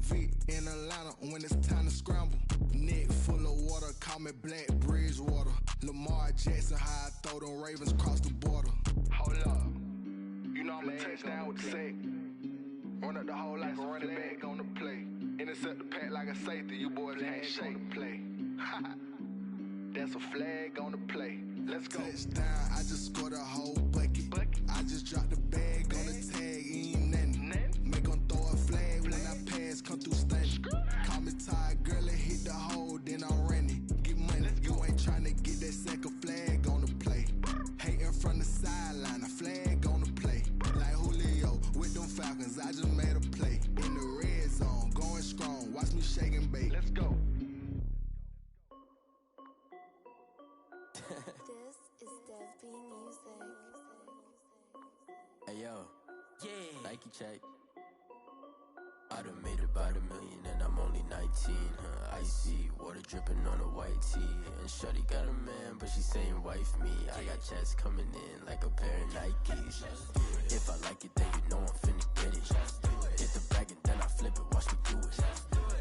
Vic in Atlanta when it's time to scramble. Neck full of water, call me Black Bridgewater. Lamar Jackson, how I throw them Ravens across the border. Hold up, you know I'ma touch down with the sack. Run up the whole like a running back on the play. Intercept the pack like a safety, you boys can't shake the play. That's a flag on the play. Let's go. Touchdown, I just scored a whole bucket. I just dropped the bag on the tag, ain't nothing. Make 'em throw a flag when I pass, come through stunning. Call me tired, girl, and hit the hole, then I'm running. Get money, you ain't tryna get that second flag on the play. Hating from the sideline, a flag on the play. Like Julio with them Falcons, I just made a play. In the red zone, going strong, watch me shake and bake. Let's go. This is Dev B Music. Hey yo, yeah, Nike check. I done made about $1 million and I'm only 19, icy, water dripping on a white tee. And shawty got a man, but she saying wife me. I got checks coming in like a pair of Nikes. If I like it, then you know I'm finna get it. Hit the bag and then I flip it, watch me do it.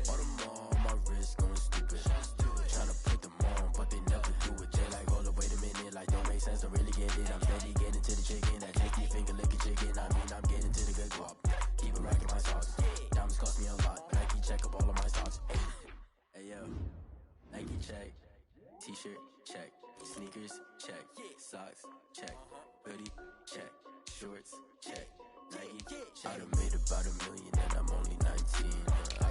All them on my wrist going stupid. Tryna put them on, but they never do it. They like, hold up, wait a minute, like don't make sense, don't really get it. I'm steady getting to the chicken, that tasty finger licking chicken. I mean, I'm getting to the good guap. Keep it racking my sauce. Diamonds cost me a lot. Nike check up all of my stocks. Hey yo, Nike check. T-shirt check. Sneakers check. Socks check. Hoodie check. Shorts check. Nike check. I done made about $1 million and I'm only 19.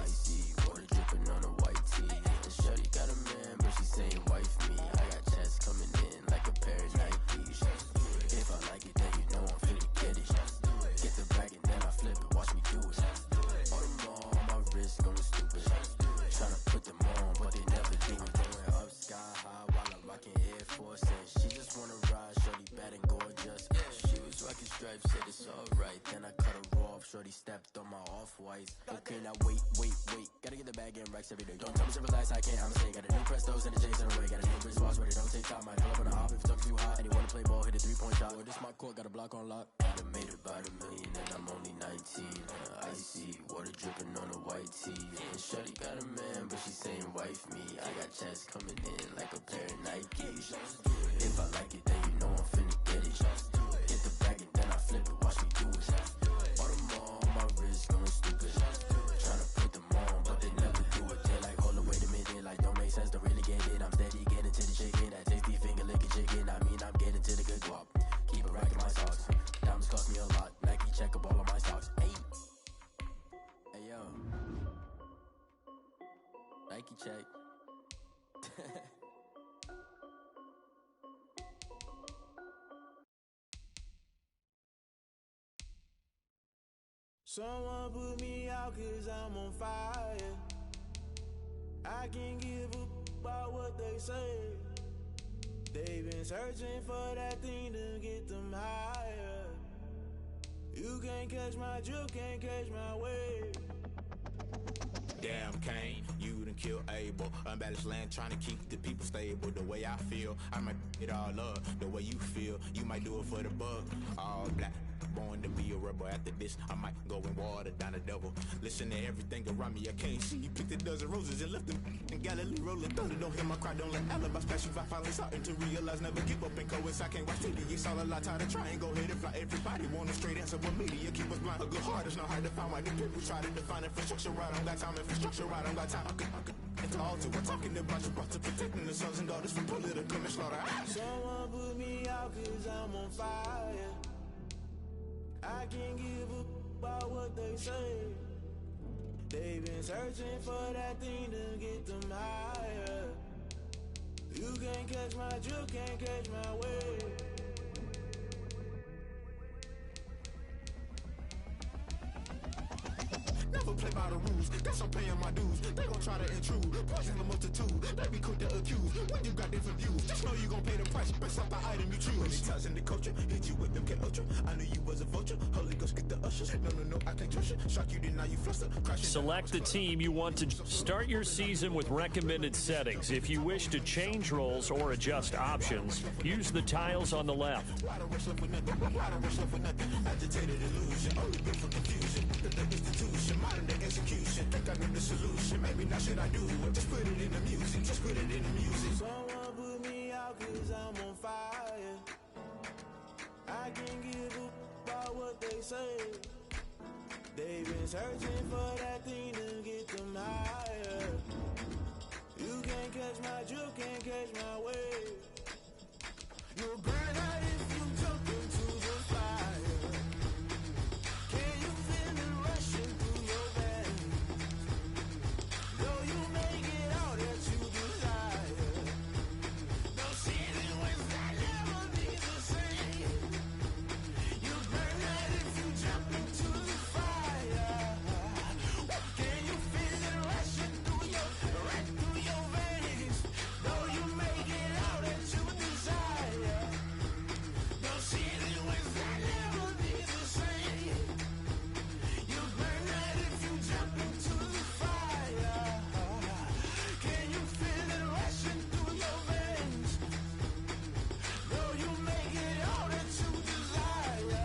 Icy, water dripping on a white tee. And shawty got a man, but she saying wife me. I got checks coming in like a pair of Nikes. If I like it, then you know I'm finna get it. Get the bag and then I flip it, watch me do it. All them on my wrist going stupid. Tryna put them on, but they never do it. Going up sky high while I'm rocking Air Force. And she just wanna ride, shorty bad and gorgeous. She was rocking stripes, said it's alright. Then I cut her off, shorty stepped on my off-whites. Okay, now wait. Gotta get the bag and racks every day. Don't tell me to relax, I can't, I'ma say. Got a new Prestos and a J's in the way. Got a new wristwatch, but it don't take time. Might pull up on the hop if it's too hot. And he wanna play ball, hit a 3-point shot. Well, this my court, got a block on lock. I done made about $1 million and I'm only 19. Icy, water dripping on a white tee. And shawty got a man, but she saying wife me. I got checks coming in like a pair of Nikes. If I like it, then you know I'm finna get it. Hit the bag and then I flip it, watch me do it. All them on my wrist going stupid. Tryna put them on, but they never do it. They like, hold up, wait a minute, like don't make sense, don't really get it. I'm steady getting to the chicken, that tasty finger licking chicken. I mean, I'm getting to the good guap. Keep it racking my socks. Diamonds cost me a lot. Nike check up all of my stocks. Hey yo, Nike check. Someone put me out 'cause I'm on fire. I can't give a about what they say. They've been searching for that thing to get them higher. You can't catch my drift, can't catch my wave. Damn Kane, you done killed Abel. Unbalanced land trying to keep the people stable. The way I feel, I might it all up. The way you feel, you might do it for the bug. All black, born to be a rebel. After this, I might go and water down the devil. Listen to everything around me, I can't see. You picked a dozen roses and left them in Galilee rolling thunder. Don't hear my cry, don't let alibis pass you. I finally starting to realize, never give up and coast. I can't watch TV, it's all a lot. Tired of trying, go ahead and fly. Everybody want a straight answer, but media keep us blind. A good heart is not hard to find. Why the people try to define infrastructure right? I don't got time, infrastructure right? I don't got time. It's all to we're talking about you, brought to protecting the sons and daughters from political and slaughter. Someone put me out 'cause I'm on fire. I can't give a about what they say. They've been searching for that thing to get them higher. You can't catch my drift, can't catch my wave. Never play by the rules, guess I'm paying my dues. They gon' try to intrude, poison the multitude. They be quick to accuse, when you got different views. Just know you gon' pay the price, based off the item you choose. Many times in the culture, hit you with them K Ultra. I knew you was a vulture, Holy Ghost get the ushers. No, I can't trust you. Shock you, then now you fly. Select the team you want to start your season with recommended settings. If you wish to change roles or adjust options, use the tiles on the left. Someone put me out 'cause I'm on fire. I can't give a about what they say. They've been searching for that thing to get them higher. You can't catch my drift, can't catch my wave. You'll burn out if you jump into the fire. Can you feel it rushing through your veins? Though you make it all that you desire. No ceiling was that never be the same. You burn out if you jump into the fire. Can you feel it rushing through your veins? Though you make it all that you desire. No ceiling was that never be the same. You burn out if you jump into the fire. Can you feel it rushing through your veins? Though you make it all that you desire.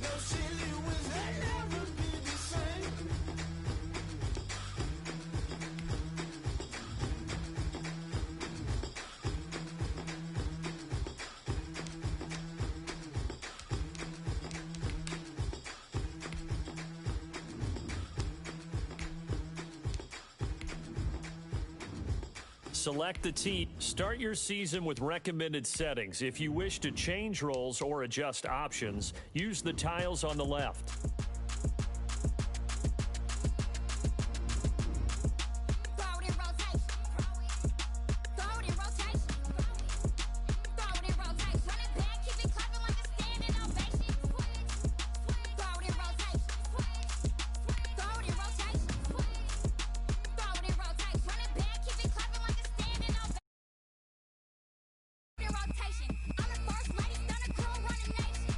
No ceiling was that never be the same. Select the team. Start your season with recommended settings. If you wish to change roles or adjust options, use the tiles on the left. Throw it in rotation. Throw it in rotation. Throw it in rotation. Run it back, keep it clapping like a standing ovation. Throw it in rotation. Throw it in rotation. Throw it in rotation. Run it back, keep it clapping like a standing ovation. Rotation. I'm the first lady, stunner crew, running nation.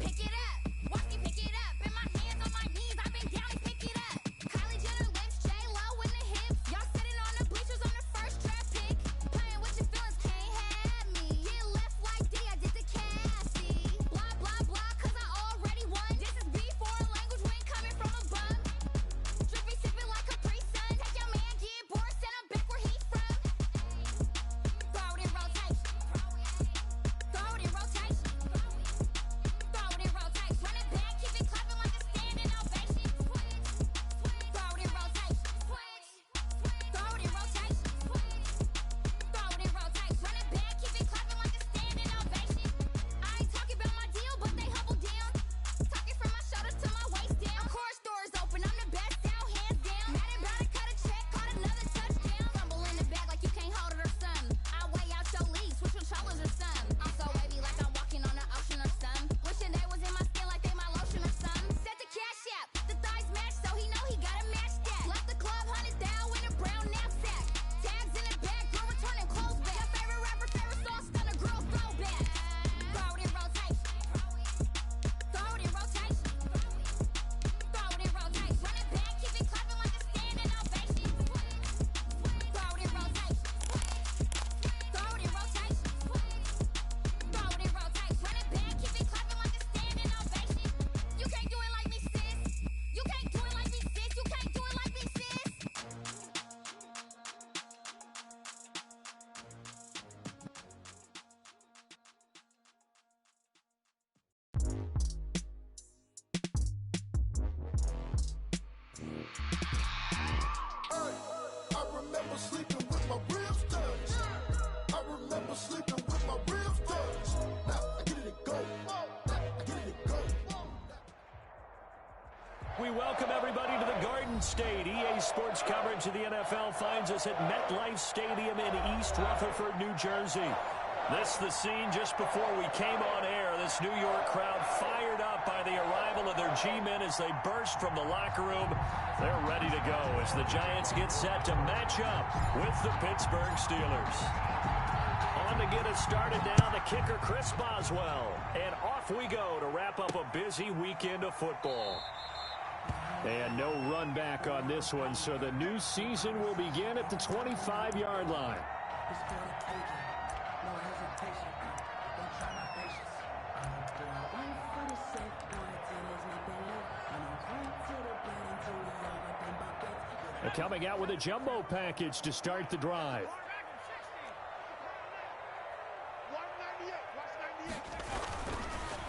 Pick it up, watch me pick it up. In my hands, on my knees, I've been down and pick it up. Kylie Jenner lips, J-Lo in the hips. Y'all sitting on the bleachers on the first draft pick. Playing with your feelings, can't have me. Get left like D, I did the Cassie. Blah, blah, blah, 'cause I already won. This is B, foreign language, we ain't coming from a bum. Drippy sipping like Capri Sun. Take your man, get bored, send him back where he's from. Throw it in rotation. Throw it in rotation. Throw it in rotation. Run it back, keep it clapping like a standing ovation. Throw it in rotation. Throw it in rotation. Throw it in rotation. Run it back, keep it clapping like a standing ovation. I ain't talking about my deal, but they humble down. Talking from my shoulders to my waist down. Course doors open, I'm the best out, hands down. Mad about it, cut a check, caught another touchdown. Fumble in the bag like you can't hold it or something. I weigh out your league, switch controllers or something. I'm so wavy like I'm walking on the ocean or something. Wishing they was in my skin like they my lotion or something. Set the cash app, the thighs match, so he know he gotta match that. Left the club, 100,000 in a brown knapsack. Tags in the bag, girl returning clothes back. Your favorite rapper, favorite song, stunner girl throwback. Throw it in rotation. Throw it in rotation. Throw it in rotation. Run it back, keep it clapping like a standing ovation. Throw it in rotation. Throw it in rotation. Throw it in rotation. Run it back, keep it clapping like a standing ovation. You can't do it like me, sis. You can't do it like me, sis. You can't do it like me, sis. I remember sleeping with my ribs touched. I remember sleeping with my ribs touched. Now I get it to go. Now I get it to go. We welcome everybody to the Garden State. EA Sports coverage of the NFL finds us at MetLife Stadium in East Rutherford, New Jersey. This the scene just before we came on air. This New York crowd fired up by the arrival of their G-men as they burst from the locker room. They're ready to go as the Giants get set to match up with the Pittsburgh Steelers. On to get us started now, the kicker Chris Boswell. And off we go to wrap up a busy weekend of football. And no run back on this one, so the new season will begin at the 25-yard line. They're coming out with a jumbo package to start the drive.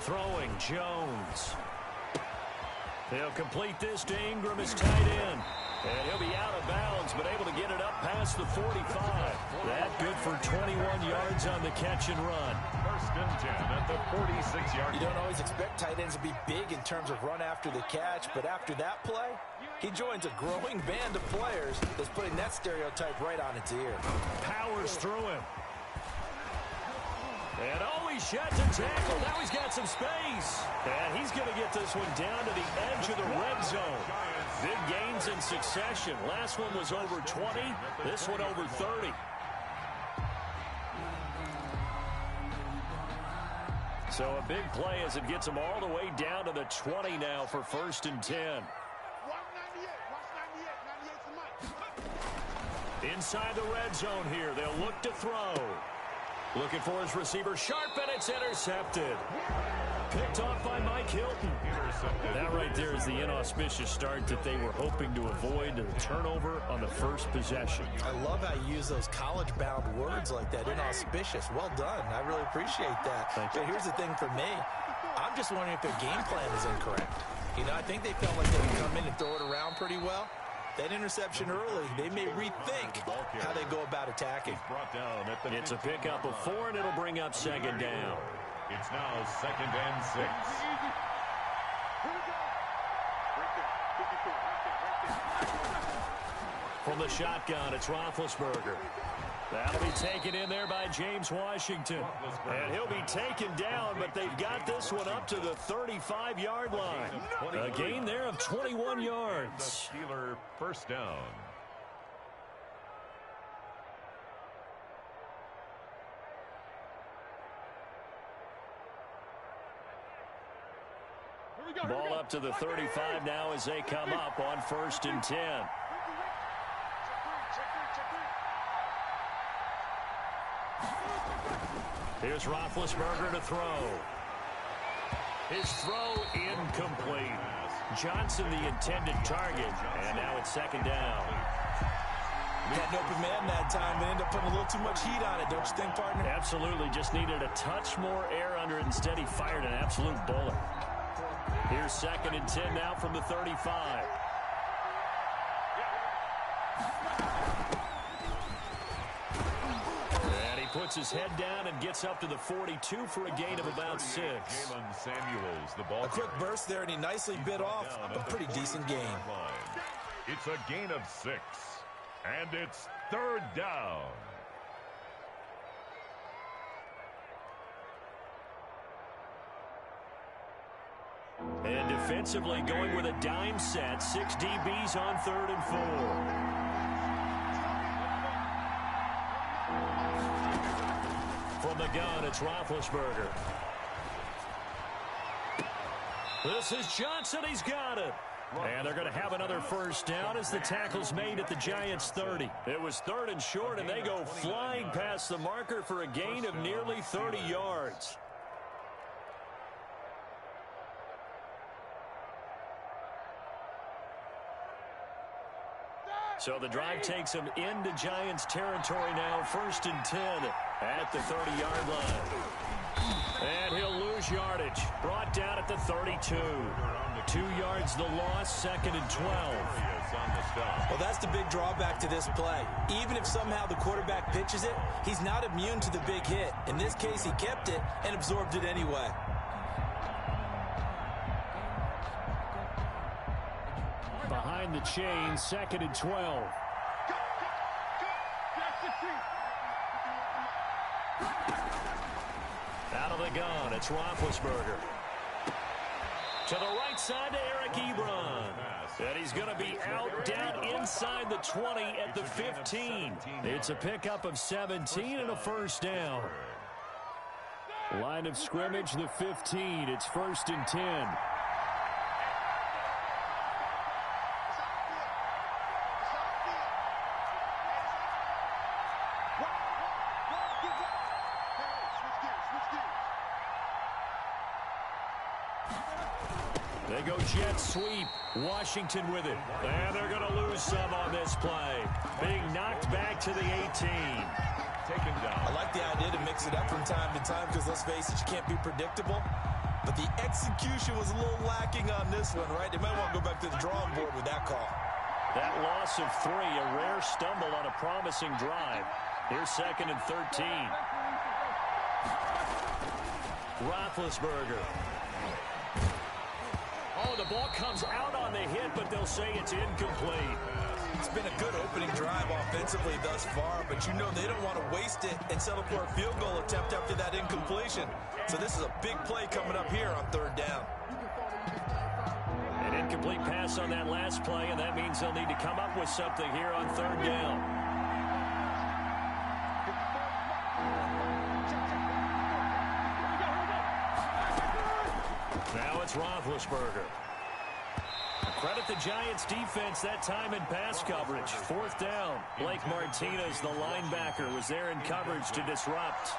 Throwing Jones. He'll complete this to Ingram as tight end. And he'll be out of bounds, but able to get it up past the 45. That good for 21 yards on the catch and run. First and 10 at the 46-yard line. You don't always expect tight ends to be big in terms of run after the catch, but after that play, he joins a growing band of players that's putting that stereotype right on its ear. Powers through him. And he shot to tackle. Now he's got some space. And he's going to get this one down to the edge of the red zone. Big gains in succession. Last one was over 20. This one over 30. So a big play as it gets them all the way down to the 20 now for first and 10. Inside the red zone here. They'll look to throw. Looking for his receiver, sharp, and it's intercepted. Picked off by Mike Hilton. That right there is the inauspicious start that they were hoping to avoid, the turnover on the first possession. I love how you use those college-bound words like that, inauspicious. Well done. I really appreciate that. But here's the thing for me. I'm just wondering if their game plan is incorrect. You know, I think they felt like they could come in and throw it around pretty well. That interception early, they may rethink how they go about attacking. It's a pickup of 4, and it'll bring up second down. It's now 2nd and 6. From the shotgun, it's Roethlisberger. That'll be taken in there by James Washington. And he'll be taken down, but they've got this one up to the 35-yard line. A gain there of 21 yards. Steeler first down. Ball up to the 35 now as they come up on first and 10. Here's Roethlisberger to throw. His throw incomplete. Johnson the intended target, and now it's second down. Had an open man that time, but ended up putting a little too much heat on it, don't you think, partner? Absolutely, just needed a touch more air under it. Instead, he fired an absolute bullet. Here's 2nd and 10 now from the 35. And he puts his head down and gets up to the 42 for a gain of about 6. Samuels, the ball. A quick burst there, and he nicely bit off a pretty decent gain. It's a gain of 6, and it's 3rd down. And defensively going with a dime set. 6 DBs on 3rd and 4. From the gun, it's Roethlisberger. This is Johnson. He's got it. And they're going to have another first down as the tackle's made at the Giants' 30. It was 3rd and short, and they go flying past the marker for a gain of nearly 30 yards. So the drive takes them into Giants territory now, 1st and 10 at the 30-yard line. And he'll lose yardage. Brought down at the 32. 2 yards the loss, 2nd and 12. Well, that's the big drawback to this play. Even if somehow the quarterback pitches it, he's not immune to the big hit. In this case, he kept it and absorbed it anyway. Behind the chain, 2nd and 12. Out of the gun, it's Roethlisberger. To the right side to Eric Ebron. And he's going to be out down inside the 20 at the 15. It's a pickup of 17 and a first down. Line of scrimmage, the 15. It's 1st and 10. They go jet sweep. Washington with it. And they're going to lose some on this play. Being knocked back to the 18. Taken down. I like the idea to mix it up from time to time because, let's face it, you can't be predictable. But the execution was a little lacking on this one, right? They might want to go back to the drawing board with that call. That loss of 3, a rare stumble on a promising drive. Here's 2nd and 13. Roethlisberger. Oh, the ball comes out on the hit, but they'll say it's incomplete. It's been a good opening drive offensively thus far, but you know they don't want to waste it and settle for a field goal attempt after that incompletion. So this is a big play coming up here on 3rd down. An incomplete pass on that last play, and that means they'll need to come up with something here on 3rd down. Now it's Roethlisberger. Credit the Giants defense that time in pass coverage. 4th down. Blake Martinez, the linebacker, was there in coverage to disrupt.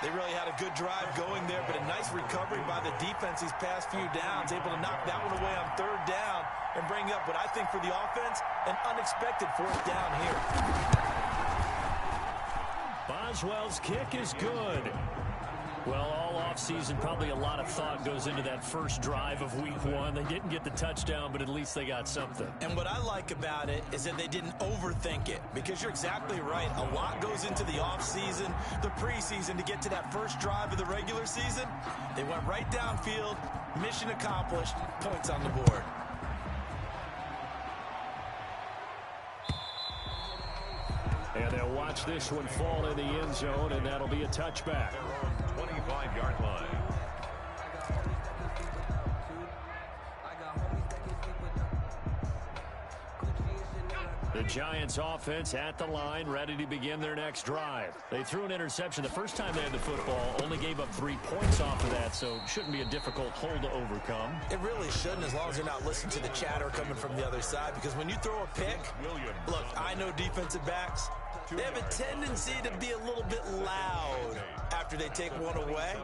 They really had a good drive going there, but a nice recovery by the defense these past few downs, able to knock that one away on 3rd down and bring up what I think for the offense, an unexpected 4th down here. Boswell's kick is good. Well, all offseason, probably a lot of thought goes into that first drive of week 1. They didn't get the touchdown, but at least they got something. And what I like about it is that they didn't overthink it, because you're exactly right. A lot goes into the offseason, the preseason to get to that first drive of the regular season. They went right downfield, mission accomplished, points on the board. And they'll watch this one fall in the end zone, and that'll be a touchback. 25-yard line. The Giants offense at the line, ready to begin their next drive. They threw an interception the first time they had the football, only gave up 3 points off of that, so shouldn't be a difficult hole to overcome. It really shouldn't, as long as they're not listening to the chatter coming from the other side, because when you throw a pick, look, I know defensive backs, they have a tendency to be a little bit loud after they take one away,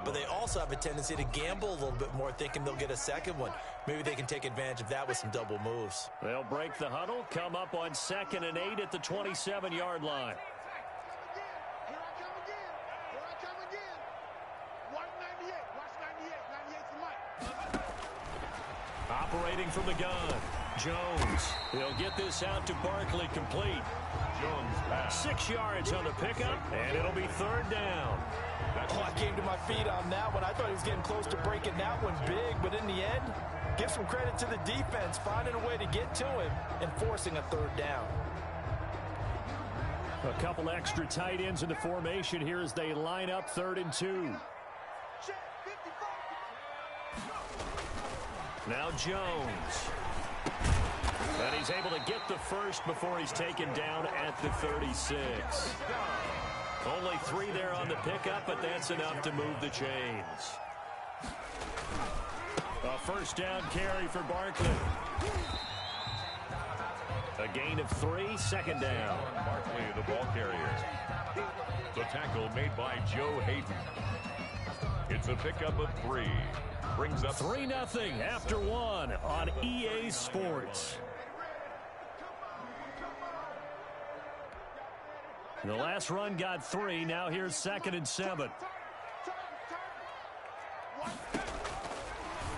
but they also have a tendency to gamble a little bit more, thinking they'll get a second one. Maybe they can take advantage of that with some double moves. They'll break the huddle, come up on 2nd and 8 at the 27-yard line. Operating from the gun, Jones. He'll get this out to Barkley, complete. Jones pass. 6 yards on the pickup, and it'll be 3rd down. Oh, I came to my feet on that one. I thought he was getting close to breaking that one big, but in the end, give some credit to the defense, finding a way to get to him and forcing a 3rd down. A couple extra tight ends in the formation here as they line up 3rd and 2. Now Jones. And he's able to get the first before he's taken down at the 36. Only 3 there on the pickup, but that's enough to move the chains. A 1st down carry for Barkley. A gain of 3, 2nd down. Barkley, the ball carrier. The tackle made by Joe Hayden. It's a pickup of 3. Brings up 3-0 after 1 on EA Sports. The last run got 3. Now here's 2nd and 7.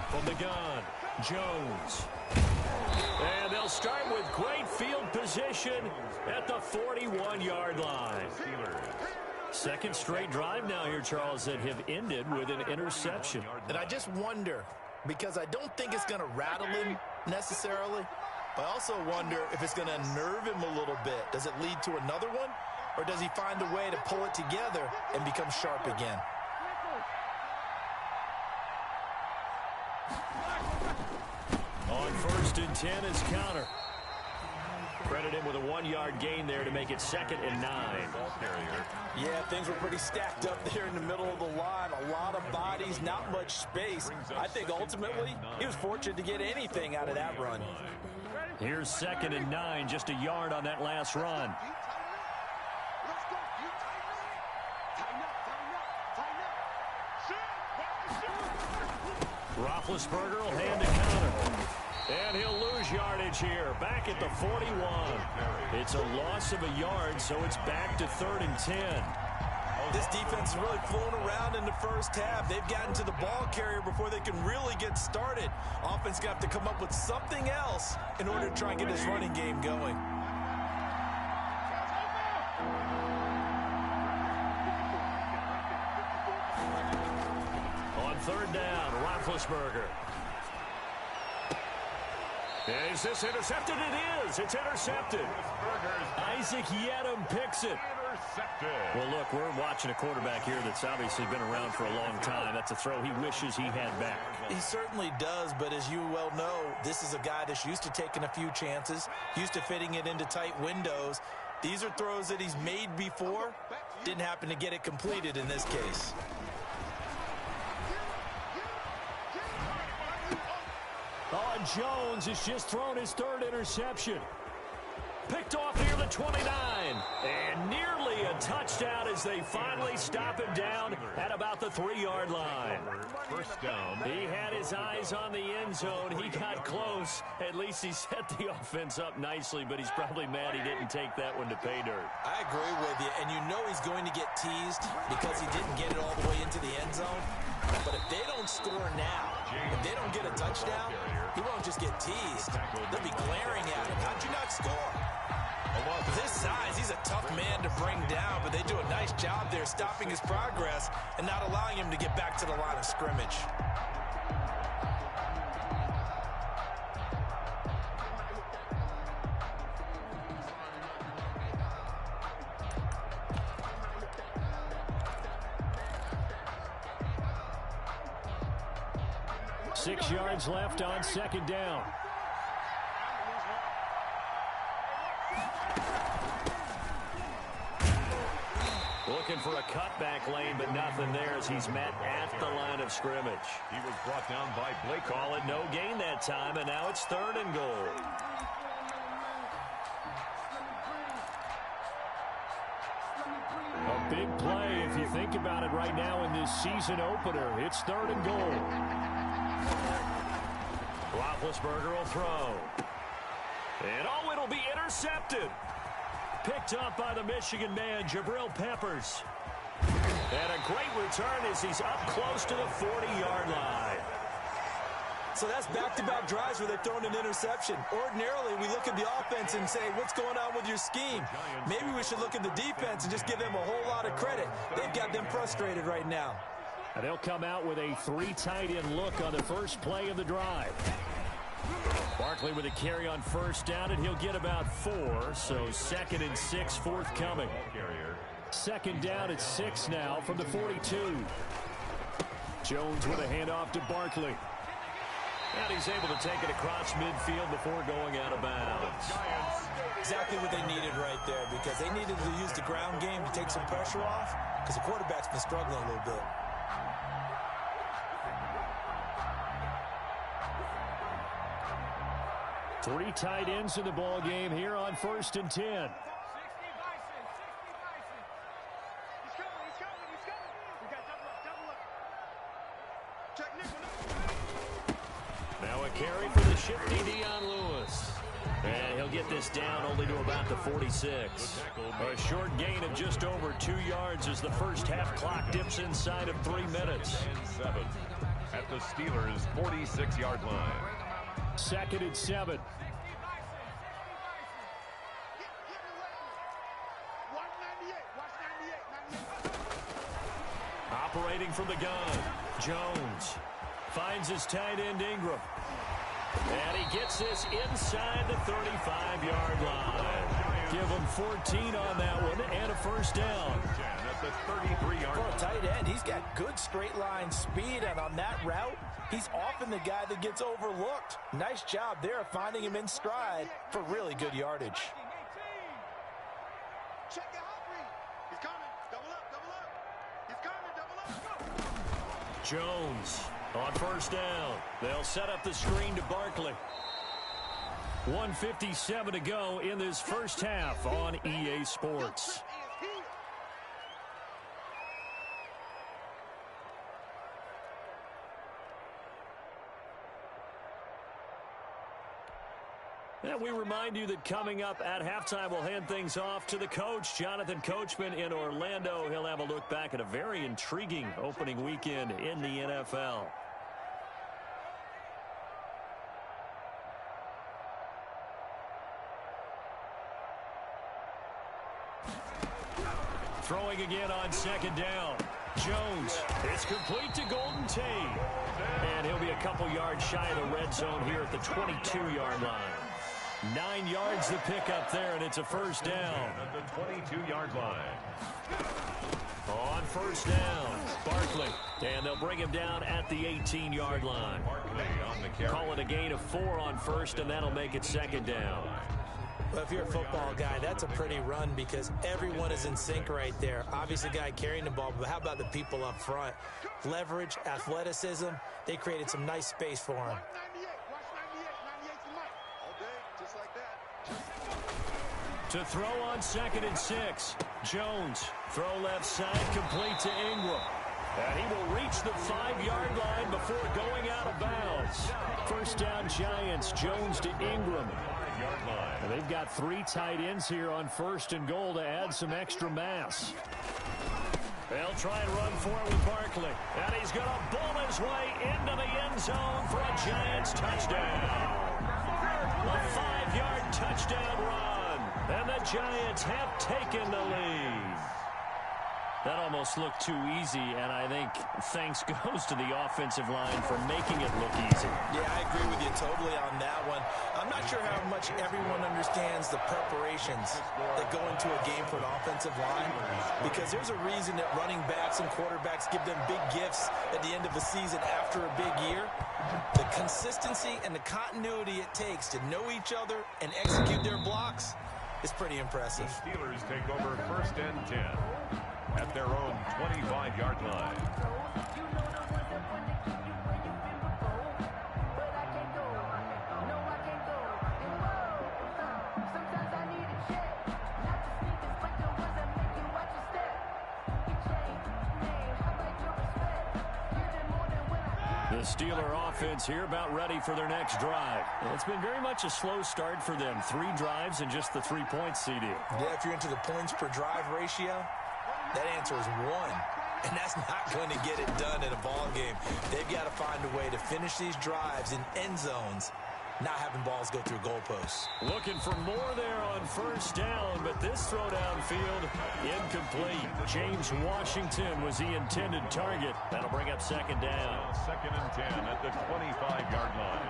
From the gun, Jones. And they'll start with great field position at the 41-yard line. Second straight drive now here, Charles, that have ended with an interception. And I just wonder, because I don't think it's going to rattle him necessarily, but I also wonder if it's going to nerve him a little bit. Does it lead to another one, or does he find a way to pull it together and become sharp again? On 1st and 10 is counter. Credit him with a 1-yard gain there to make it 2nd and 9. Yeah, things were pretty stacked up there in the middle of the line. A lot of bodies, not much space. I think ultimately he was fortunate to get anything out of that run. Here's 2nd and 9, just a yard on that last run. Roethlisberger will hand to counter. And he'll lose yardage here. Back at the 41. It's a loss of a yard, so it's back to 3rd and 10. This defense is really flown around in the first half. They've gotten to the ball carrier before they can really get started. Offense got to come up with something else in order to try and get this running game going. On 3rd down, Roethlisberger. Is this intercepted? It is. It's intercepted. Isaac Yedem picks it. Well, look, we're watching a quarterback here that's obviously been around for a long time. That's a throw he wishes he had back. He certainly does, but as you well know, this is a guy that's used to taking a few chances, used to fitting it into tight windows. These are throws that he's made before. Didn't happen to get it completed in this case. Oh, and Jones has just thrown his 3rd interception. Picked off near the 29. And nearly a touchdown as they finally stop him down at about the 3-yard line. First down. He had his eyes on the end zone. He got close. At least he set the offense up nicely, but he's probably mad he didn't take that one to pay dirt. I agree with you, and you know he's going to get teased because he didn't get it all the way into the end zone. But if they don't score now, if they don't get a touchdown, he won't just get teased. They'll be glaring at him. How'd you not score? This size, he's a tough man to bring down, but they do a nice job there stopping his progress and not allowing him to get back to the line of scrimmage. Six yards left on 2nd down. Looking for a cutback lane, but nothing there as he's met at the line of scrimmage. He was brought down by Blake. Call it no gain that time, and now it's 3rd and goal. A big play if you think about it right now in this season opener. It's 3rd and goal. Roethlisberger will throw. And oh, it'll be intercepted. Picked up by the Michigan man, Jabril Peppers. And a great return as he's up close to the 40-yard line. So that's back-to-back drives where they've thrown an interception. Ordinarily, we look at the offense and say, what's going on with your scheme? Maybe we should look at the defense and just give them a whole lot of credit. They've got them frustrated right now. And they'll come out with a 3 tight end look on the first play of the drive. Barkley with a carry on 1st down, and he'll get about 4. So 2nd and 6 forthcoming. 2nd down at 6 now from the 42. Jones with a handoff to Barkley. And he's able to take it across midfield before going out of bounds. Exactly what they needed right there, because they needed to use the ground game to take some pressure off, because the quarterback's been struggling a little bit. Three tight ends in the ball game here on 1st and 10. Now a carry for the shifty Dion Lewis. And he'll get this down only to about the 46. A short gain of just over 2 yards as the first half clock dips inside of 3 minutes. 7 at the Steelers' 46-yard line. 2nd and 7. Operating from the gun, Jones finds his tight end Ingram. And he gets this inside the 35-yard line. Give him 14 on that one and a first down. At the 33-yard line. For a tight end, he's got good straight line speed, and on that route, he's often the guy that gets overlooked. Nice job there finding him in stride for really good yardage. Jones on first down. They'll set up the screen to Barkley. 1:57 to go in this first half on EA Sports. And we remind you that coming up at halftime, we'll hand things off to the coach, Jonathan Coachman in Orlando. He'll have a look back at a very intriguing opening weekend in the NFL. Throwing again on second down. Jones. It's complete to Golden Tate. And he'll be a couple yards shy of the red zone here at the 22-yard line. 9 yards the pickup there, and it's a first down. At the 22-yard line. On first down, Barkley. And they'll bring him down at the 18-yard line. Barkley on the carry. Call it a gain of 4 on first, and that'll make it second down. Well, if you're a football guy, that's a pretty run because everyone is in sync right there. Obviously, the guy carrying the ball, but how about the people up front? Leverage, athleticism, they created some nice space for him. To throw on 2nd and 6. Jones. Throw left side, complete to Ingram. And he will reach the 5-yard line before going out of bounds. First down, Giants. Jones to Ingram. And they've got 3 tight ends here on 1st and goal to add some extra mass. They'll try and run for it with Barkley. And he's going to bull his way into the end zone for a Giants touchdown. A 5-yard touchdown run. And the Giants have taken the lead. That almost looked too easy, and I think thanks goes to the offensive line for making it look easy. Yeah, I agree with you totally on that one. I'm not sure how much everyone understands the preparations that go into a game for an offensive line, because there's a reason that running backs and quarterbacks give them big gifts at the end of the season after a big year. The consistency and the continuity it takes to know each other and execute their blocks is pretty impressive. The Steelers take over 1st and 10. At their own 25-yard line. The Steeler offense here about ready for their next drive. And it's been very much a slow start for them. 3 drives and just the 3 points, CD. Yeah, if you're into the points per drive ratio, that answer is 1, and that's not going to get it done in a ball game. They've got to find a way to finish these drives in end zones, not having balls go through goalposts. Looking for more there on first down, but this throw downfield incomplete. James Washington was the intended target. That'll bring up second down. 2nd and 10 at the 25-yard line.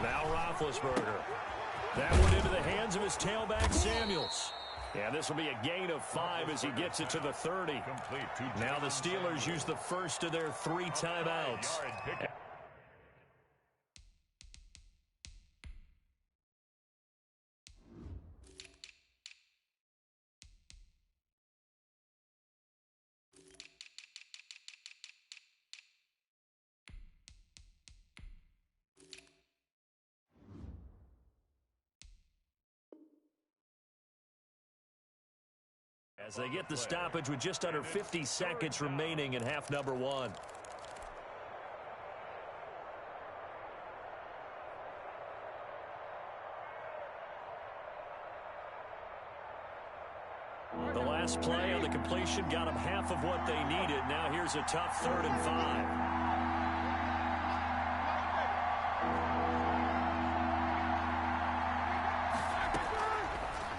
Now Roethlisberger. That one into the hands of his tailback, Samuels. Yeah, this will be a gain of 5 as he gets it to the 30. Now the Steelers use the first of their 3 timeouts. As they get the stoppage with just under 50 seconds remaining in half number 1. The last play on the completion got them half of what they needed. Now here's a tough 3rd and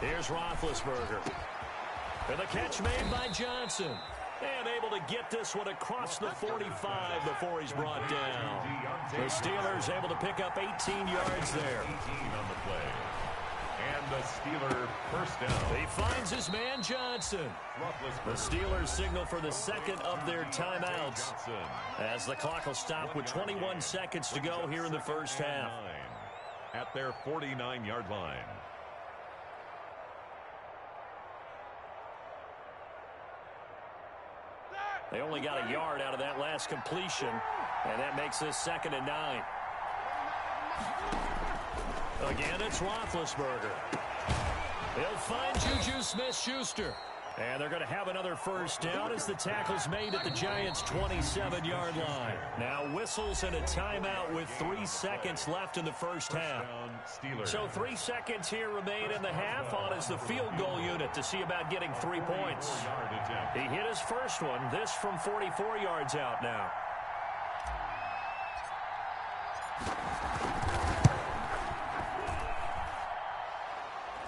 5. Here's Roethlisberger. And the catch made by Johnson. And able to get this one across the 45 before he's brought down. The Steelers able to pick up 18 yards there. 18 on the play. And the Steeler first down. He finds his man Johnson. The Steelers signal for the 2nd of their timeouts. As the clock will stop with 21 seconds to go here in the first half. At their 49-yard line. They only got a yard out of that last completion, and that makes this 2nd and 9. Again, it's Roethlisberger. He'll find Juju Smith-Schuster. And they're going to have another first down as the tackle's made at the Giants' 27-yard line. Now whistles and a timeout with 3 seconds left in the first half. So 3 seconds here remain in the half on as the field goal unit to see about getting 3 points. He hit his first one, this from 44 yards out now.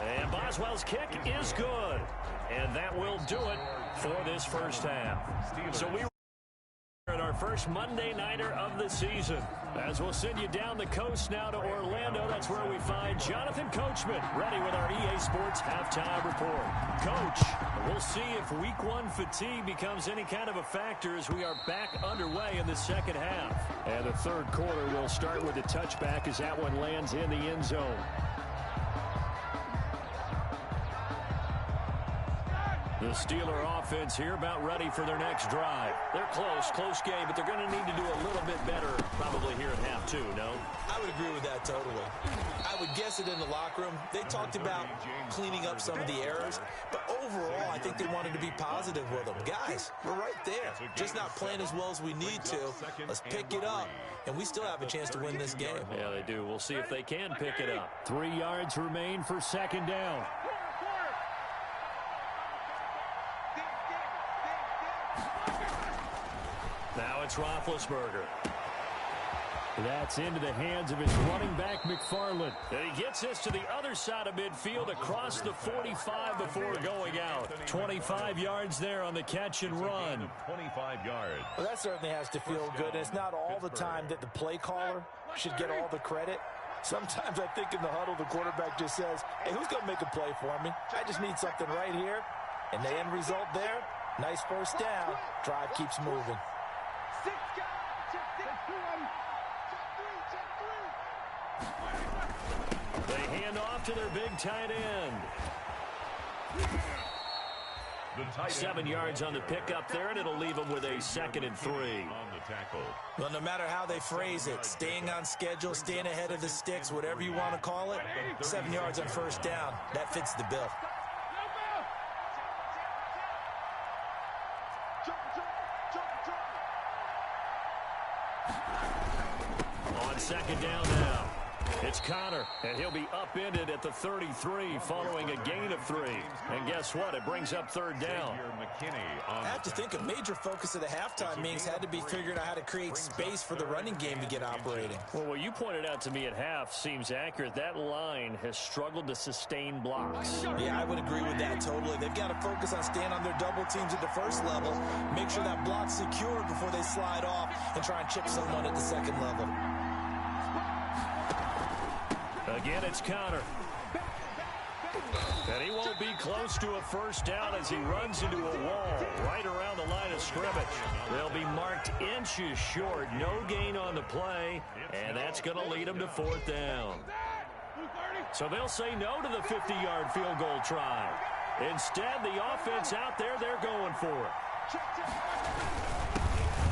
And Boswell's kick is good. And that will do it for this first half. So we are at our first Monday Nighter of the season. As we'll send you down the coast now to Orlando, that's where we find Jonathan Coachman ready with our EA Sports Halftime Report. Coach, we'll see if Week 1 fatigue becomes any kind of a factor as we are back underway in the second half. And the third quarter will start with a touchback as that one lands in the end zone. The Steeler offense here about ready for their next drive. They're close game, but they're going to need to do a little bit better probably here at half two, no? I would agree with that totally. I would guess it in the locker room. They talked about cleaning up some of the errors, but overall I think they wanted to be positive with them. Guys, we're right there. Just not playing as well as we need to. Let's pick it up, and we still have a chance to win this game. Yeah, they do. We'll see if they can pick it up. 3 yards remain for second down. Now it's Roethlisberger. That's into the hands of his running back, McFarland. And he gets this to the other side of midfield across the 45 before going out. 25 yards there on the catch and run. 25 yards. Well, that certainly has to feel good. And it's not all the time that the play caller should get all the credit. Sometimes I think in the huddle, the quarterback just says, hey, who's going to make a play for me? I just need something right here. And the end result there, nice first down. Drive keeps moving. They hand off to their big tight end. 7 yards on the pickup there, and it'll leave them with a 2nd and 3. On the tackle. Well, no matter how they phrase it, staying on schedule, staying ahead of the sticks, whatever you want to call it, 7 yards on first down, that fits the bill. On second down now. It's Connor, and he'll be upended at the 33 following a gain of 3. And guess what? It brings up third down. I have to think a major focus of the halftime meetings had to be figuring out how to create space for the running game to get operating. Well, what you pointed out to me at half seems accurate. That line has struggled to sustain blocks. Yeah, I would agree with that totally. They've got to focus on staying on their double teams at the first level, make sure that block's secured before they slide off and try and chip someone at the second level. Again, it's Connor. And he won't be close to a first down as he runs into a wall right around the line of scrimmage. They'll be marked inches short. No gain on the play, and that's going to lead them to 4th down. So they'll say no to the 50-yard field goal try. Instead, the offense out there, they're going for it.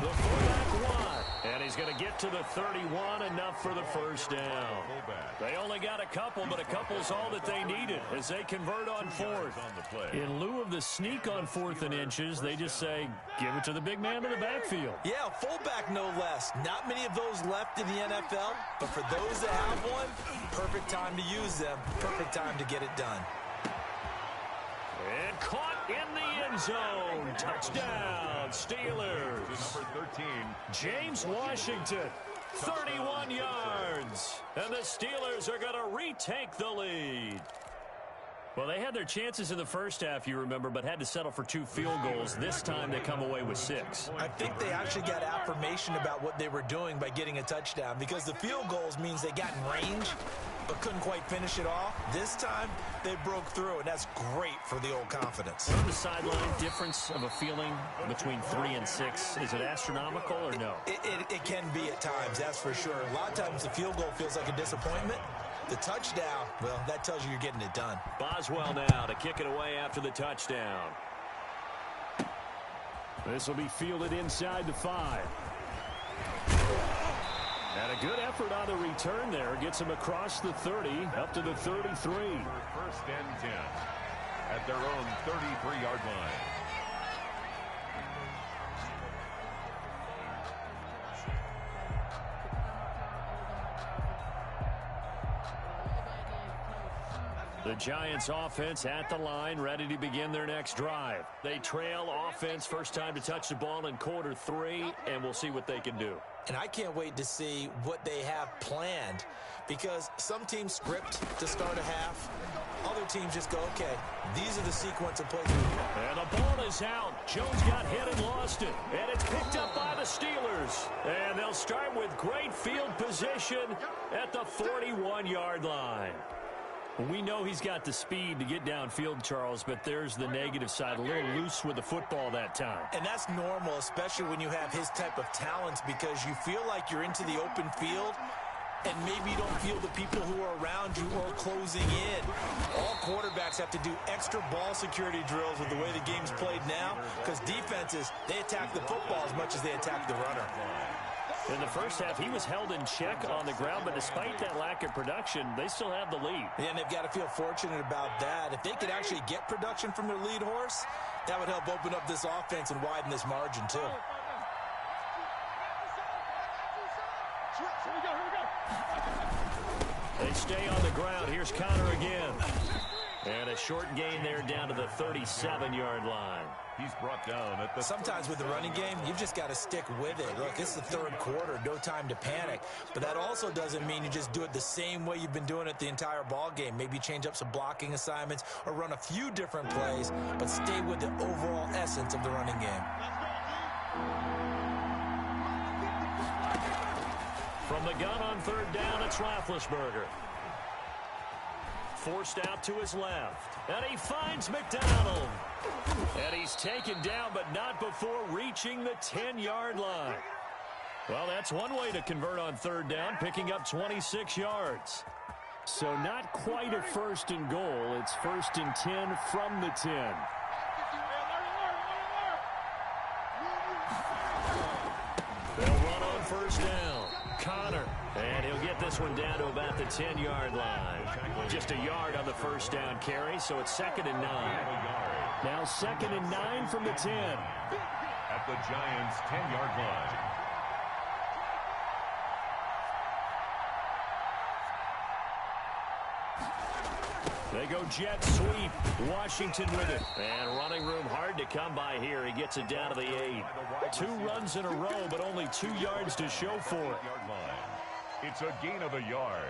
The fullback won, and he's going to get to the 31, enough for the first down. They only got a couple, but a couple's all that they needed as they convert on 4th. In lieu of the sneak on 4th and inches, they just say, give it to the big man in the backfield. Yeah, fullback no less. Not many of those left in the NFL, but for those that have one, perfect time to use them, perfect time to get it done. And caught in the end zone. Touchdown, Steelers. Number 13. James Washington, 31 yards. And the Steelers are going to retake the lead. Well, they had their chances in the first half, you remember, but had to settle for 2 field goals. This time they come away with 6. I think they actually got affirmation about what they were doing by getting a touchdown, because the field goals means they got in range but couldn't quite finish it off. This time they broke through, and that's great for the old confidence. On the sideline, difference of a feeling between 3 and 6, is it astronomical or no? It can be at times, that's for sure. A lot of times the field goal feels like a disappointment. The touchdown, well, that tells you you're getting it done. Boswell now to kick it away after the touchdown. This will be fielded inside the 5. And a good effort on the return there. Gets him across the 30, up to the 33. 1st and 10. at their own 33-yard line. The Giants offense at the line, ready to begin their next drive. They trail offense, first time to touch the ball in quarter 3, and we'll see what they can do. And I can't wait to see what they have planned, because some teams script to start a half. Other teams just go, okay, these are the sequence of plays. And the ball is out. Jones got hit and lost it. And it's picked up by the Steelers. And they'll start with great field position at the 41-yard line. We know he's got the speed to get downfield, Charles, but there's the negative side. A little loose with the football that time. And that's normal, especially when you have his type of talents, because you feel like you're into the open field and maybe you don't feel the people who are around you or closing in. All quarterbacks have to do extra ball security drills with the way the game's played now, because defenses, they attack the football as much as they attack the runner. In the first half, he was held in check on the ground, but despite that lack of production, they still have the lead. Yeah, and they've got to feel fortunate about that. If they could actually get production from their lead horse, that would help open up this offense and widen this margin, too. They stay on the ground. Here's Connor again. And a short gain there down to the 37-yard line. He's brought down at the... Sometimes with the running game, you've just got to stick with it. Look, it's the third quarter, no time to panic. But that also doesn't mean you just do it the same way you've been doing it the entire ball game. Maybe change up some blocking assignments or run a few different plays, but stay with the overall essence of the running game. From the gun on third down, it's Roethlisberger. Forced out to his left. And he finds McDonald. And he's taken down, but not before reaching the 10-yard line. Well, that's one way to convert on third down, picking up 26 yards. So not quite a first and goal. It's first and 10 from the 10. They'll run on first down. Connor. And he'll get this one down to about the 10-yard line. Just a yard on the first down carry, so it's 2nd and 9. Now 2nd and 9 from the 10. At the Giants' 10-yard line. They go jet sweep. Washington with it. And running room hard to come by here. He gets it down to the 8. 2 runs in a row, but only 2 yards to show for it. It's a gain of a yard.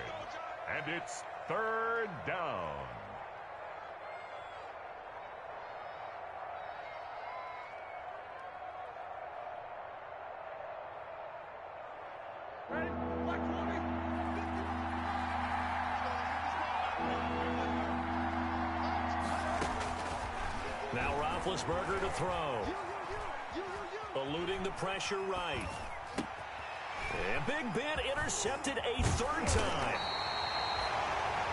And it's third down. Now Roethlisberger to throw. Eluding the pressure right. And Big Ben intercepted a third time.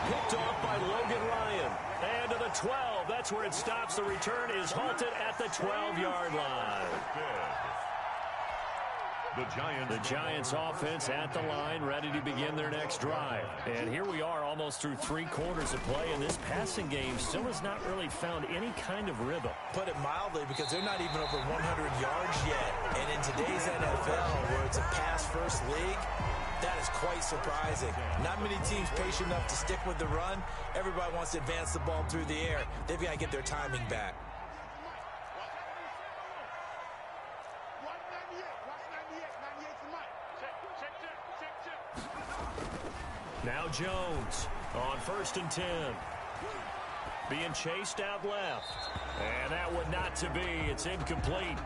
Picked off by Logan Ryan. And to the 12. That's where it stops. The return is halted at the 12-yard line. The Giants offense at the line, ready to begin their next drive. And here we are almost through 3 quarters of play, and this passing game still has not really found any kind of rhythm. Put it mildly, because they're not even over 100 yards yet. And in today's NFL, where it's a pass-first league, that is quite surprising. Not many teams patient enough to stick with the run. Everybody wants to advance the ball through the air. They've got to get their timing back. Now Jones on 1st and 10. Being chased out left. And that would not to be. It's incomplete.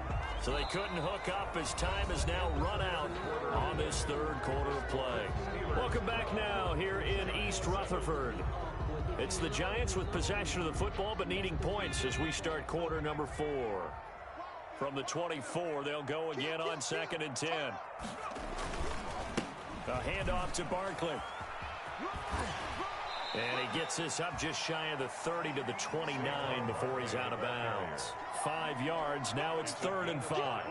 So they couldn't hook up as time has now run out on this third quarter of play. Welcome back now here in East Rutherford. It's the Giants with possession of the football but needing points as we start quarter number 4. From the 24, they'll go again on 2nd and 10. A handoff to Barkley. And he gets this up just shy of the 30 to the 29 before he's out of bounds. 5 yards. Now it's 3rd and 5.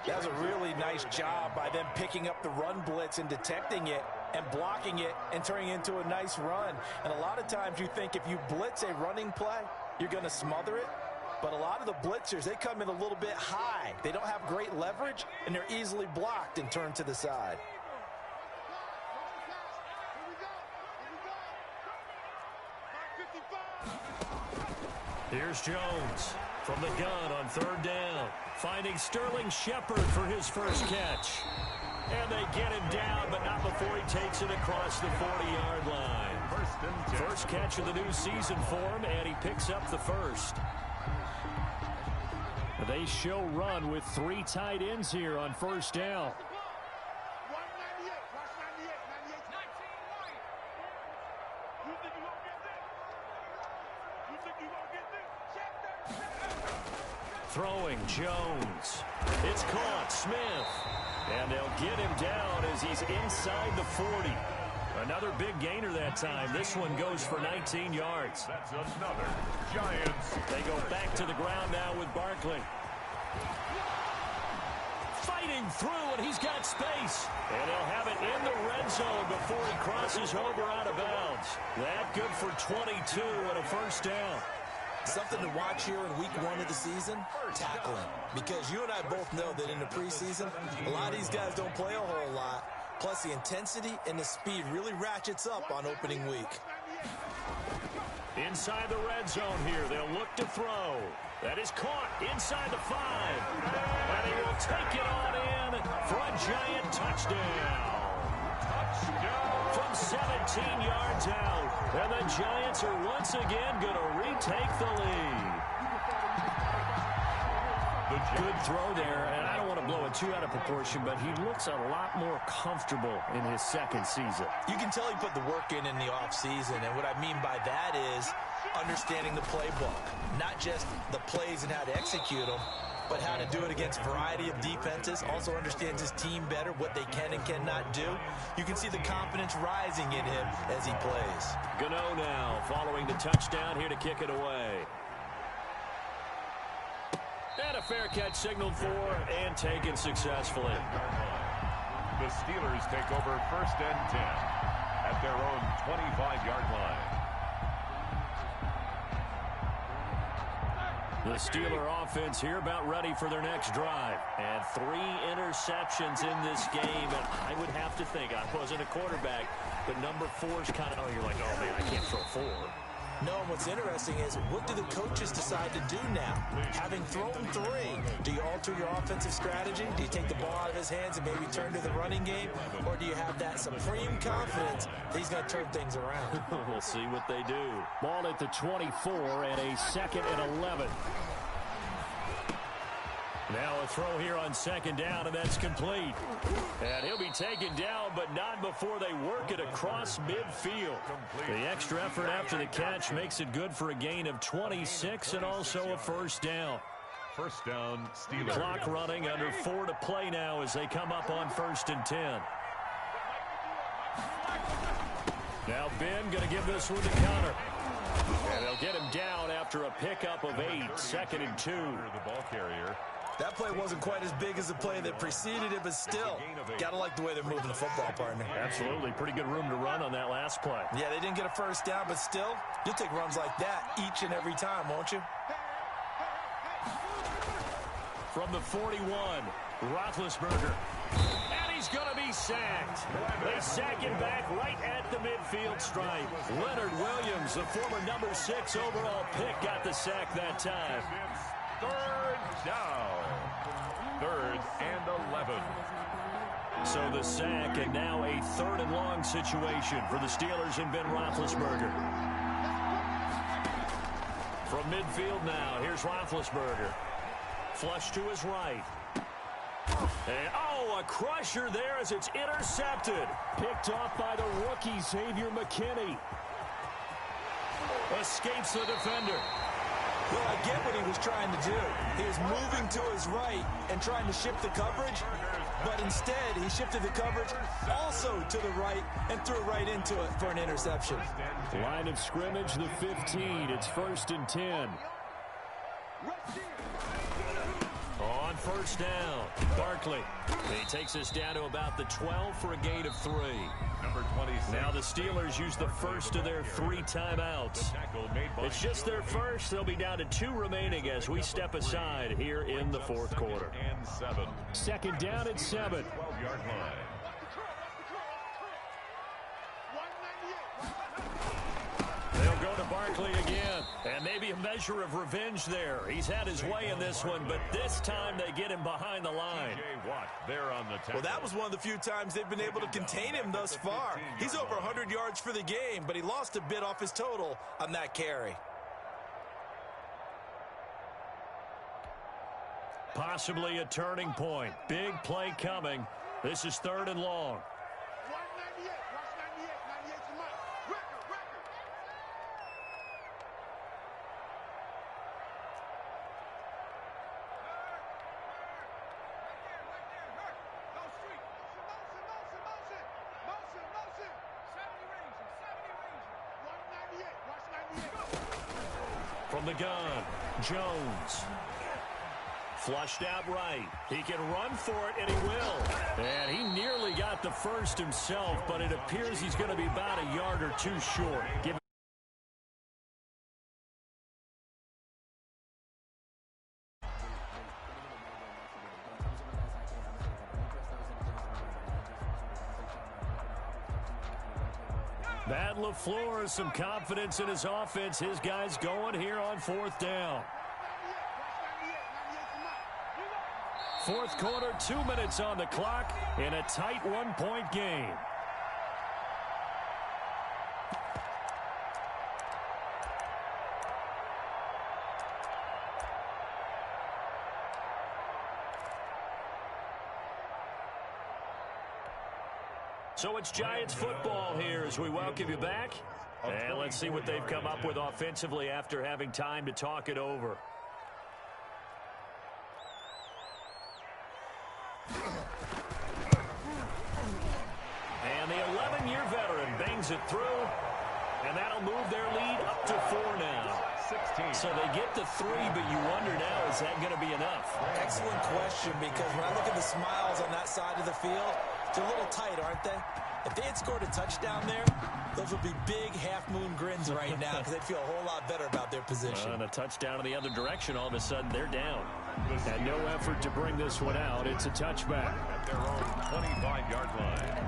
That was a really nice job by them picking up the run blitz and detecting it and blocking it and turning it into a nice run. And a lot of times you think if you blitz a running play, you're going to smother it. But a lot of the blitzers, they come in a little bit high. They don't have great leverage, and they're easily blocked and turned to the side. Here's Jones from the gun on third down. Finding Sterling Shepard for his first catch. And they get him down, but not before he takes it across the 40-yard line. First catch of the new season for him, and he picks up the first. They show run with 3 tight ends here on first down. Throwing Jones. It's caught. Smith. And they'll get him down as he's inside the 40. Another big gainer that time. This one goes for 19 yards. That's another Giants. They go back to the ground now with Barkley. Fighting through, and he's got space. And he'll have it in the red zone before he crosses over out of bounds. That good for 22 and a first down. Something to watch here in week 1 of the season, tackling. Because you and I both know that in the preseason, a lot of these guys don't play a whole lot. Plus, the intensity and the speed really ratchets up on opening week. Inside the red zone here, they'll look to throw. That is caught inside the 5. And he will take it on in for a Giant touchdown. From 17 yards out. And the Giants are once again going to retake the lead. Good throw there, and I don't want to blow it too out of proportion, but he looks a lot more comfortable in his second season. You can tell he put the work in the offseason, and what I mean by that is understanding the playbook. Not just the plays and how to execute them, but how to do it against a variety of defenses. Also understands his team better, what they can and cannot do. You can see the confidence rising in him as he plays. Gano now following the touchdown here to kick it away. And a fair catch signaled for and taken successfully. The Steelers take over first and 10 at their own 25-yard line. The Steeler offense here about ready for their next drive. And 3 interceptions in this game. And I would have to think, I wasn't a quarterback, but number 4's kind of, you're like, oh, man, I can't throw 4. No, and what's interesting is, what do the coaches decide to do now? Having thrown 3, do you alter your offensive strategy? Do you take the ball out of his hands and maybe turn to the running game? Or do you have that supreme confidence that he's going to turn things around? We'll see what they do. Ball at the 24 and a 2nd and 11. Now a throw here on 2nd down, and that's complete. And he'll be taken down, but not before they work it across midfield. The extra effort after the catch makes it good for a gain of 26 and also a first down. First down, Steelers. Clock running, under 4 to play now as they come up on 1st and 10. Now Ben going to give this one to Connor. And they'll get him down after a pickup of 8, 2nd and 2. The ball carrier. That play wasn't quite as big as the play that preceded it, but still, got to like the way they're moving the football, partner. Absolutely. Pretty good room to run on that last play. Yeah, they didn't get a first down, but still, you'll take runs like that each and every time, won't you? From the 41, Roethlisberger. And he's going to be sacked. They sack him back right at the midfield stripe. Leonard Williams, the former number 6 overall pick, got the sack that time. 3rd down. 3rd and 11. So the sack, and now a 3rd and long situation for the Steelers and Ben Roethlisberger. From midfield now, here's Roethlisberger. Flush to his right. And, a crusher there as it's intercepted. Picked off by the rookie, Xavier McKinney. Escapes the defender. Well, I get what he was trying to do. He was moving to his right and trying to shift the coverage, but instead he shifted the coverage also to the right and threw right into it for an interception. Line of scrimmage, the 15. It's 1st and 10. On first down, Barkley. He takes us down to about the 12 for a gain of 3. Number 26. Now the Steelers use the first of their 3 timeouts. It's just their first. They'll be down to 2 remaining as we step aside here in the fourth quarter. And 7. Second down at 7. 12-yard line. They'll go to Barkley again, and maybe a measure of revenge there. He's had his way in this one, but this time they get him behind the line. Watt there on the tackle. Well, that was one of the few times they've been able to contain him thus far. He's over 100 yards for the game, but he lost a bit off his total on that carry. Possibly a turning point. Big play coming. This is 3rd and long. From the gun, Jones. Flushed out right. He can run for it, and he will. And he nearly got the first himself, but it appears he's going to be about a yard or 2 short. Matt LaFleur, some confidence in his offense. His guys going here on 4th down. Fourth quarter, 2 minutes on the clock in a tight 1-point game. So it's Giants football here as we welcome you back. And let's see what they've come up with offensively after having time to talk it over. And the 11-year veteran bangs it through. And that'll move their lead up to 4 now. 16. So they get to 3, but you wonder now, is that going to be enough? Excellent question, because when I look at the smiles on that side of the field, they're a little tight, aren't they? If they had scored a touchdown there, those would be big half-moon grins right now because they'd feel a whole lot better about their position. And a touchdown in the other direction, all of a sudden they're down. And no effort to bring this one out. It's a touchback. At their own 25-yard line.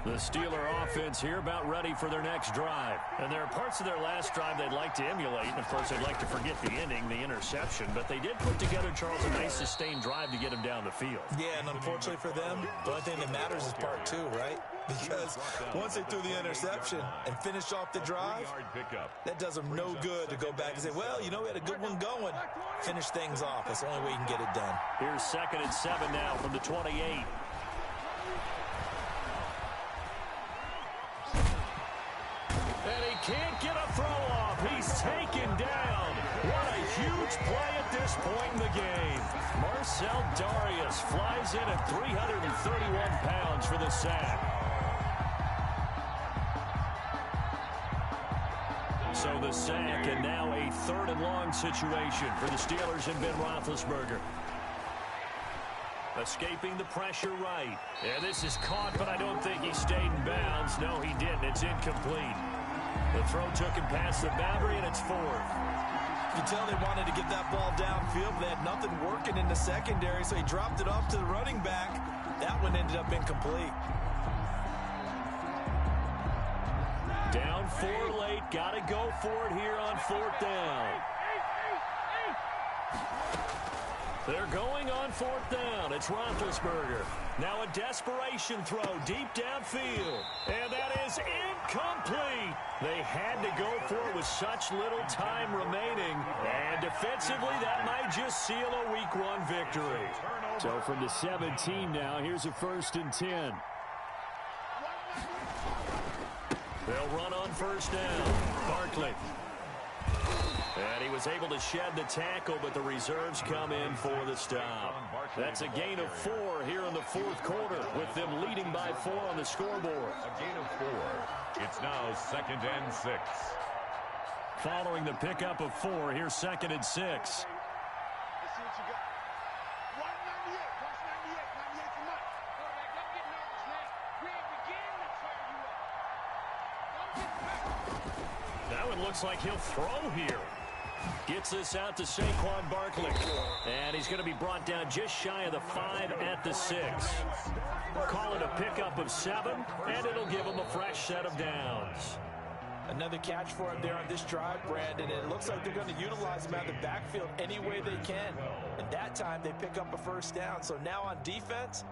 The Steeler offense here about ready for their next drive. And there are parts of their last drive they'd like to emulate. And, of course, they'd like to forget the ending, the interception. But they did put together, Charles, a nice sustained drive to get him down the field. Yeah, and unfortunately for them, the only thing that matters is part 2, right? Because once they threw the interception and finished off the drive, that does them no good to go back and say, well, you know, we had a good one going. Finish things off. That's the only way you can get it done. Here's 2nd and 7 now from the 28. And he can't get a throw off. He's taken down. What a huge play at this point in the game. Marcel Darius flies in at 331 pounds for the sack. So the sack, and now a 3rd and long situation for the Steelers and Ben Roethlisberger. Escaping the pressure right. And this is caught, but I don't think he stayed in bounds. No, he didn't. It's incomplete. The throw took him past the boundary, and it's 4th. You can tell they wanted to get that ball downfield, but they had nothing working in the secondary, so he dropped it off to the running back. That one ended up incomplete. Down 4 late. Got to go for it here on 4th down. They're going on 4th down. It's Roethlisberger. Now a desperation throw deep downfield. And that is incomplete. They had to go for it with such little time remaining. And defensively, that might just seal a Week 1 victory. So from the 17 now, here's a 1st and 10. They'll run on 1st down. Barkley. And he was able to shed the tackle, but the reserves come in for the stop. That's a gain of 4 here in the fourth quarter, with them leading by 4 on the scoreboard. A gain of 4. It's now 2nd and 6. Following the pickup of 4, here's 2nd and 6. That one looks like he'll throw here. Gets this out to Saquon Barkley. And he's going to be brought down just shy of the 5 at the 6. Call it a pickup of 7, and it'll give him a fresh set of downs. Another catch for him there on this drive, Brandon, and it looks like they're going to utilize him out of the backfield any way they can. And that time they pick up a first down. So now on defense,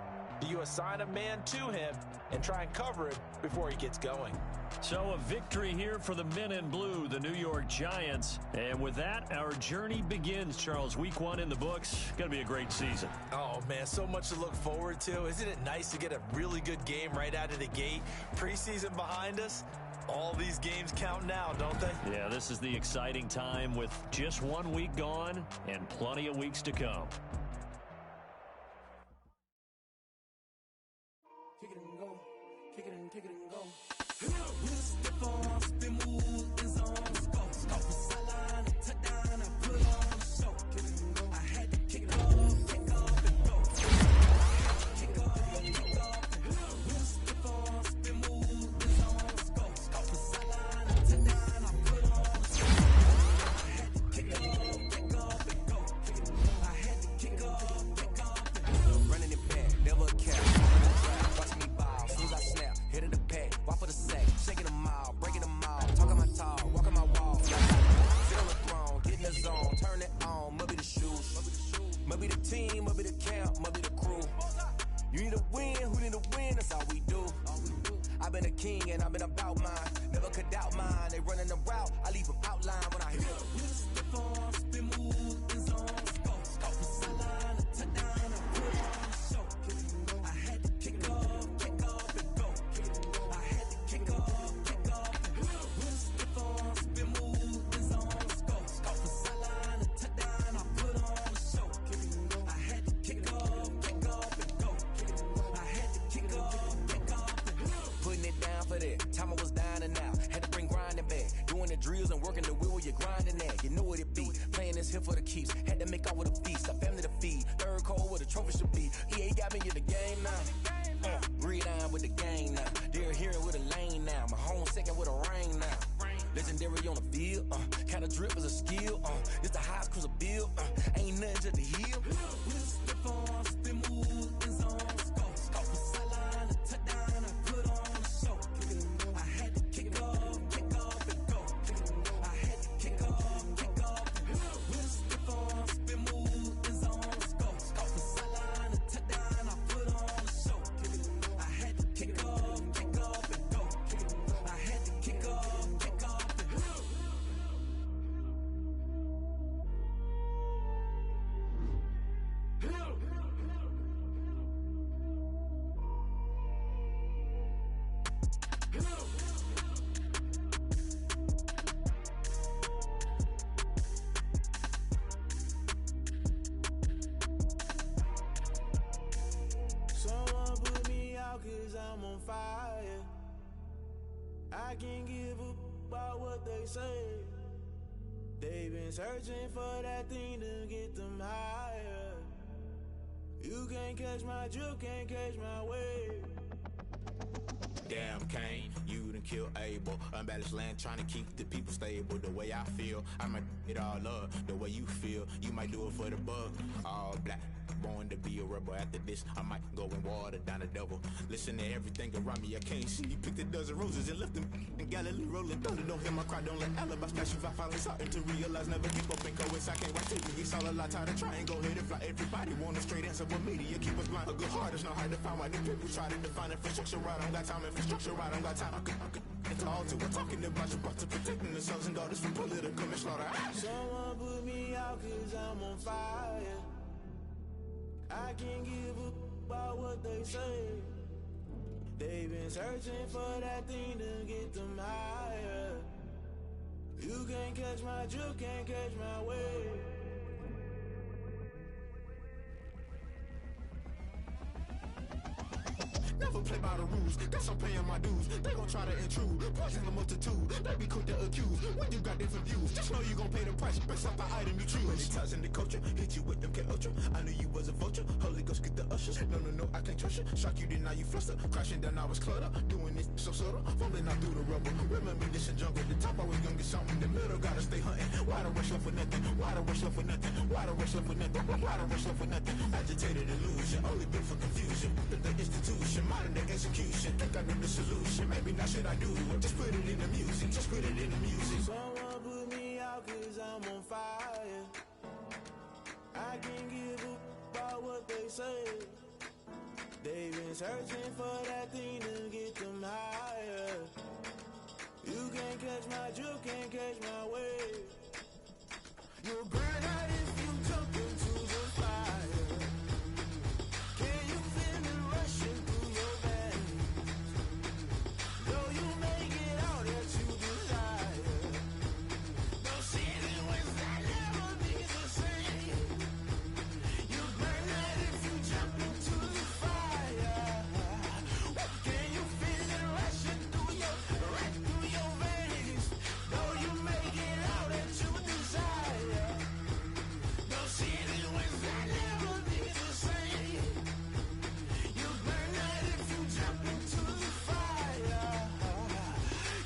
do you assign a man to him and try and cover him before he gets going? So a victory here for the men in blue, the New York Giants. And with that, our journey begins, Charles. Week 1 in the books. Going to be a great season. Oh, man, so much to look forward to. Isn't it nice to get a really good game right out of the gate? Preseason behind us. All these games count now, don't they? Yeah, this is the exciting time with just 1 week gone and plenty of weeks to come. Kick it and go. Kick it and go. I can't give up about what they say. They've been searching for that thing to get them higher. You can't catch my drift, can't catch my wave. Damn, Kane, you done killed Abel. Unbalanced land, trying to keep the people stable. The way I feel, I might it all up. The way you feel, you might do it for the buck. All black, born to be a rebel. After this, I might go and water down the devil. Listen to everything around me, I can't see. Picked a dozen roses and left them in Galilee rolling thunder. Don't hear my cry, don't let alibi splash. If I finally starting to realize, never give up and go. I can't wait till it's all a lot. Tired of trying, go ahead and fly. Everybody want a straight answer, but media keep us blind. A good heart is not hard to find. Why the people try to define infrastructure right? I don't got time, infrastructure right? I don't got time. I could it's all to we're talking about your brother protecting the sons and daughters from political and slaughter. Someone put me out 'cause I'm on fire. I can't give up about what they say. They've been searching for that thing to get them higher. You can't catch my drift, can't catch my wave. Never play by the rules, guess I'm paying my dues. They gon' try to intrude, poison the multitude. They be quick to accuse, when you got different views. Just know you gon' pay the price, based off the item you choose. Many times in the culture, hit you with MK Ultra. I knew you was a vulture, Holy Ghost get the ushers. No, I can't trust you. Shock you, then now you fluster. Crashing down, I was cluttered. Doing this so subtle, fumbling out through the rubble. Remember this in jungle, the top always gonna get something. In the middle, gotta stay hunting. Why the rush left for nothing? Why the rush left for nothing? Why the rush left for nothing? Why the rush left for nothing? Agitated illusion, only built for confusion. The institution, modern day execution. Think I know the solution. Maybe not should I do it? Just put it in the music. Just put it in the music. Someone put me out cause I'm on fire. I can't give up about what they say. They've been searching for that thing to get them higher. You can't catch my drift, can't catch my wave. You'll burn out if you jump into the fire. Can you feel it rushing through your veins? Though you may get all that you desire, those feelings will never be the same. You burn out if you jump into the fire. Can you feel it rushing through your veins? Though you may get all that you desire, those feelings will never be the same. You burn out if you jump into the fire.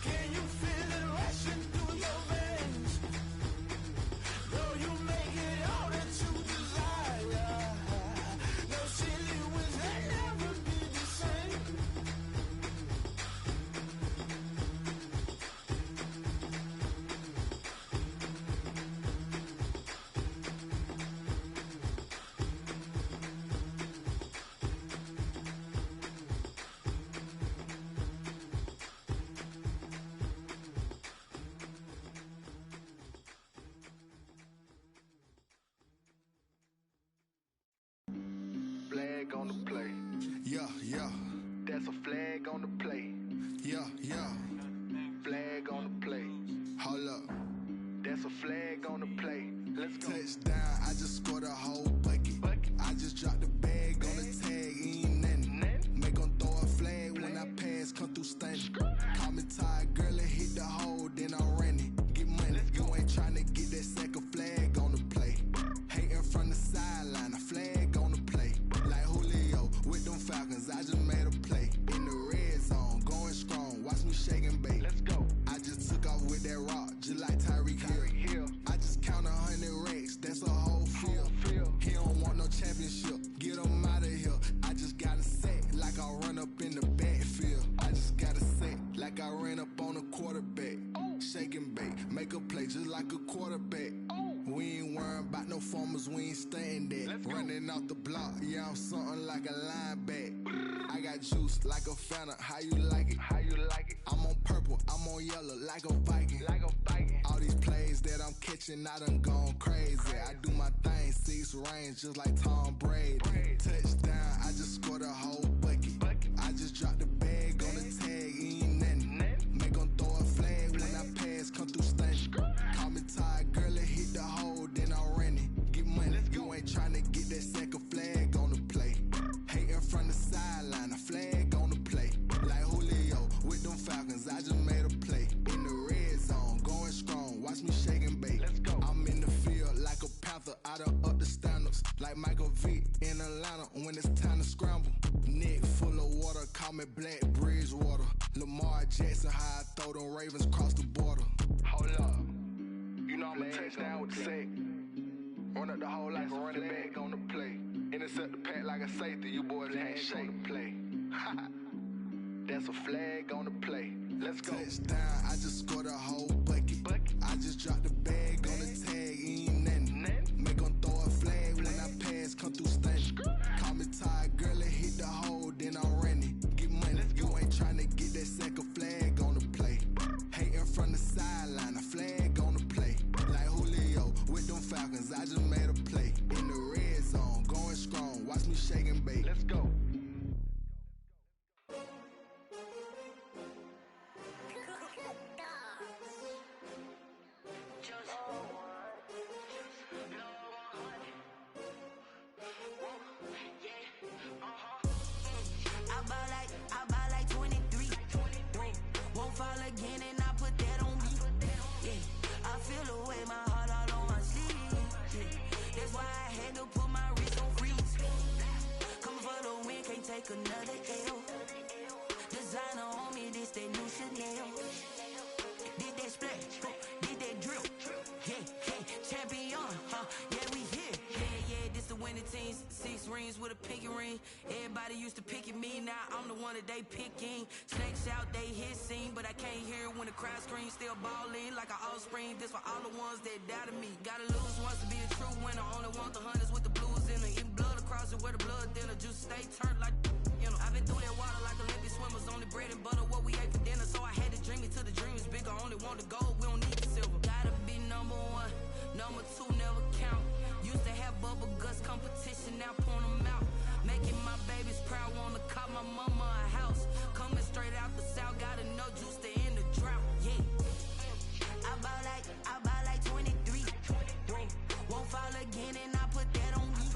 Can you feel it rushing through your veins? Though you may get all that you desire, those feelings will never be the same. Flag on the play. Yeah. That's a flag on the play. Yeah. Flag on the play. Hold up. That's a flag on the play. Let's go. Touchdown, I just scored a whole bucket. I just dropped the bag on the tag, ain't nothing. Make 'em throw a flag when I pass, come through stunning. Call me tired, girl, and hit the hole, then I'm running. Get money, you ain't tryna get that second flag on the play. Hating from the sideline, a flag on the play. Like Julio with them Falcons, I just made a play. In the red zone, going strong, watch me shake and bake. Let's go. I just took off with that rock, just like Tyreek Hill. I just count 100 racks, that's a whole field. He don't want no championship, get him out of here. I just got a set, like I run up in the backfield. I just got a set, like I ran up on a quarterback. Shake and bake, make a play just like a quarterback. We ain't worrying about no formers, we ain't staying that. Running off the block, yeah, I'm something like a lineback. I got juice like a Fanta, how you like it? I'm on purple, I'm on yellow, like a Viking. All these plays that I'm catching, I done gone crazy. I do my thing, 6 range, just like Tom Brady. Touchdown, I just scored a whole bucket. I just dropped the bag on the tag, ain't nothing. Make 'em throw a flag when I pass, come through stunning. Call me tired, girl, and hit the hole, then I'm running. Get money, you ain't tryna get that second flag on the play. Hating from the sideline, a flag on the play. Like Julio with them Falcons, I just made a play. In the red zone, going strong, watch me shake and bake. Let's go. I'm in the field like a panther, I done up the standards. Like Michael Vick in Atlanta when it's time to scramble. Neck full of water, call me Black Bridgewater. Lamar Jackson, how I throw them Ravens across the border. Hold up. You know I'm a touchdown with the sack. Run up the hole like a running back on the play. Intercept the pack like a safety, you boys can't shake the play. That's a flag on the play. Let's go. Touchdown, I just scored a whole bucket. I just dropped the bag on the tag, ain't nothing. Make 'em throw a flag when I pass, come through stunning. Call me tired, girl, and hit the hole, then I'm running. Get money, you ain't tryna get that second flag on the play. Hating from the sideline, a flag on the play. Like Julio with them Falcons, I just made a play. In the red zone, going strong, watch me shake and bake. Let's go. That's why I had to put my wrist on freeze. Coming for the win, can't take another L. Designer on me, this that new Chanel. Did that splash, did that drill. Yeah, champion, yeah, we here. Yeah, this the winning team. 6 rings with a pinky ring. Everybody used to pick at me, now I'm the one that they picking. Snakes out, they hit scene, but I can't hear when the crowd screams. Still ballin' like an offspring. This for all the ones that doubted me. Gotta lose once to be a true winner. Only want the hunters with the blues in it. Eating blood across it where the blood thinner. Just stay turned like, you know. I've been through that water like Olympic swimmers. Only bread and butter, what we ate for dinner. So I had to dream it till the dream is bigger. Only want the gold, we don't need the silver. Gotta be number 1, number 2 never count. Used to have bubble guts competition, now point them out. Making my babies proud, wanna call my mama a house. Coming straight out the south, got enough juice to end the drought. Yeah, I buy like 23. Won't fall again, and I put that on me.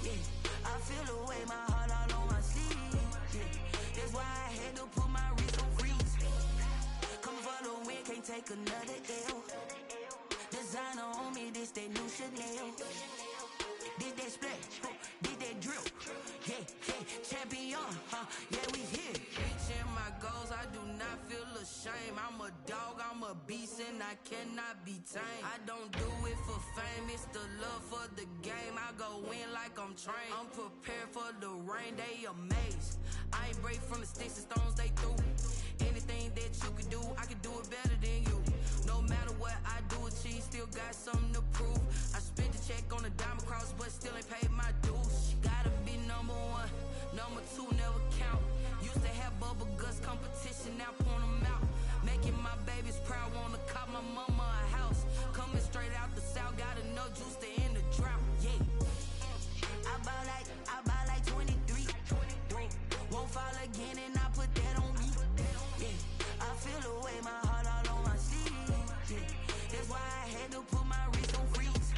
Yeah, I feel the way, my heart all on my sleeve. Yeah, that's why I had to put my wrist on freeze. Coming for the win, can't take another L. Designer on me, this that new Chanel. Did that splash, did that drill. Yeah, champion, yeah, we here. Reaching my goals, I do not feel ashamed. I'm a dog, I'm a beast, and I cannot be tamed. I don't do it for fame, it's the love for the game. I go in like I'm trained. I'm prepared for the rain, they amazed. I ain't break from the sticks and stones they threw. Anything that you can do, I can do it better than you. No matter what I do, achieve, still got something to prove. I spent the check on the diamond cross, but still ain't paid my dues. Gotta be number 1, number 2 never count. Used to have bubble guts competition, now point them out. Making my babies proud, wanna call my mama a house. Coming straight out the south, got enough juice to end the drought. Yeah, I buy like 23. Won't fall again, and I put that on me. Yeah, I feel the way, my heart all on my sleeve. Yeah, that's why I had to put my wrist on freeze.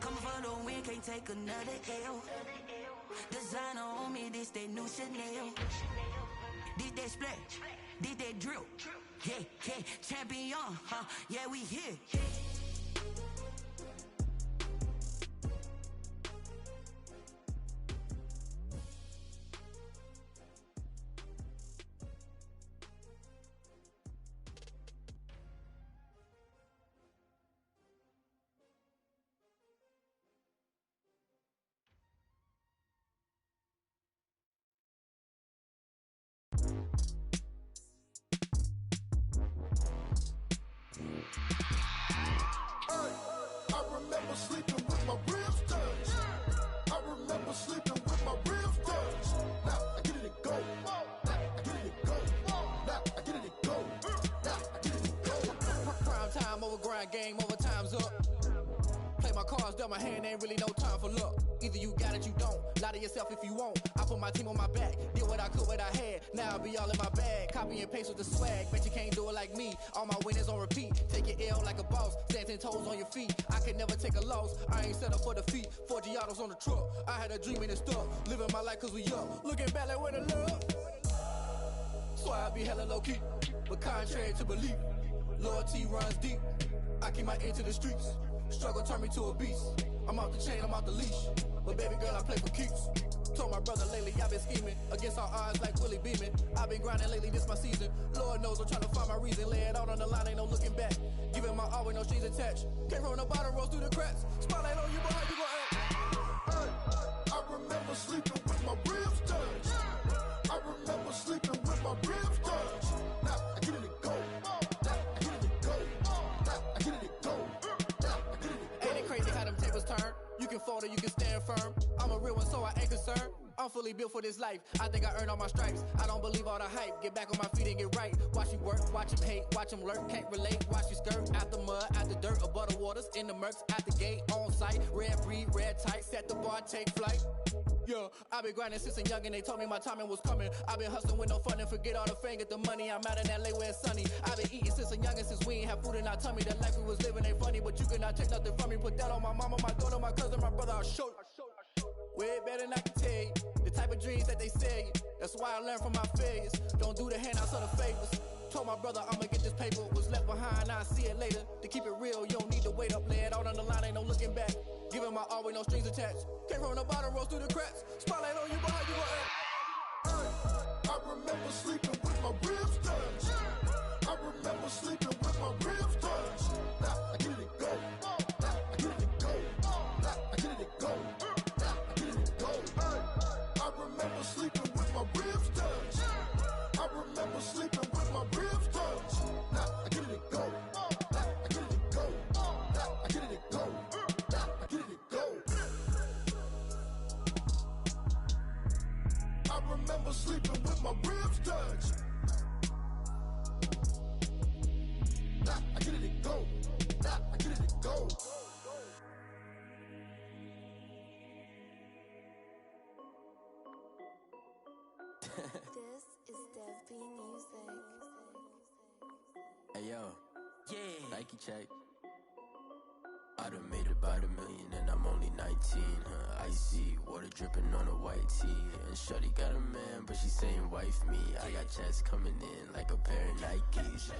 Coming for the win, can't take another L. Designer on me, this that new Chanel. Did that splash, did that drill. Yeah, champion, yeah, we here. Sleeping with my ribs touched. I remember sleeping with my ribs touched. Now I get it to go. Now I get it to go. Now I get it to go. Now I get it to go. Prime time over grind game, over time's up. Play my cards, dealt my hand, ain't really no time for luck. Either you got it, you don't. Lie to yourself if you won't. I put my team on my back, did what I could, what I had. Now I'll be all in my bag. Copy and paste with the swag. Bet you can't do it like me. All my winners on repeat. Take your L like a boss. Stand 10 toes on your feet. I can never take a loss. I ain't set up for defeat. 4 Giottos on the truck. I had a dream and it stuck. Living my life cause we up. Looking back like where the love. So I be hella low key. But contrary to belief, loyalty runs deep. I keep my ear to the streets. Struggle turned me to a beast. I'm off the chain, I'm off the leash. But baby girl, I play for keeps. Told my brother lately, I've been scheming against all odds like Willie Beeman. I've been grinding lately, this my season. Lord knows I'm trying to find my reason. Lay it out on the line, ain't no looking back. Giving my all with no strings attached. Can't roll no bottle, rolls through the cracks. Spotlight on you, but how you gon' act? Hey, I remember sleeping with my ribs touched. I remember sleeping with my ribs touched. Now I get it to go. Now I get it to go. Now I get it to go. Now I get it to go. Ain't it crazy how them tables turn? You can fold or you can stand firm. I'm a real one, so I ain't concerned. I'm fully built for this life. I think I earned all my stripes. I don't believe all the hype. Get back on my feet and get right. Watch you work, watch him hate, watch him lurk. Can't relate, watch you skirt. Out the mud, out the dirt, above the waters, in the murks, out the gate, on site. Red breed, red tight, set the bar, take flight. Yeah, I've been grinding since a young and they told me my timing was coming. I've been hustling with no fun and forget all the fame, get the money. I'm out in LA where it's sunny. I've been eating since a youngin', since we ain't have food in our tummy. The life we was living ain't funny, but you cannot take nothing from me. Put that on my mama, my daughter, my cousin, my brother, I'll show you. Way better than I can tell you. The type of dreams that they sell you. That's why I learned from my failures. Don't do the handouts or the favors. Told my brother I'ma get this paper. Was left behind, I'll see it later. To keep it real, you don't need to wait up. Lay it out on the line, ain't no looking back. Giving my all with no strings attached. Came from the bottom, rose through the cracks. Spotlight on you, but how you gon' act? I remember sleeping with my ribs touched. I remember sleeping with my ribs touched. Now I get it go. Now I get it go. Now I get it go. Now I get it go. I remember sleeping with my ribs touched. I remember sleeping with my ribs touched. Now I get it go. Now I get it go. Now I get it go. Now I get it go. I remember sleeping with my ribs touched. Nah, I get it go. Nah, I get it go. This is Dev B Music. Hey yo, yeah, Nike check. I done made about $1 million and I'm only 19, huh? Icy, water dripping on a white tee. And shorty got a man, but she saying wife me. I got checks coming in like a pair of Nikes.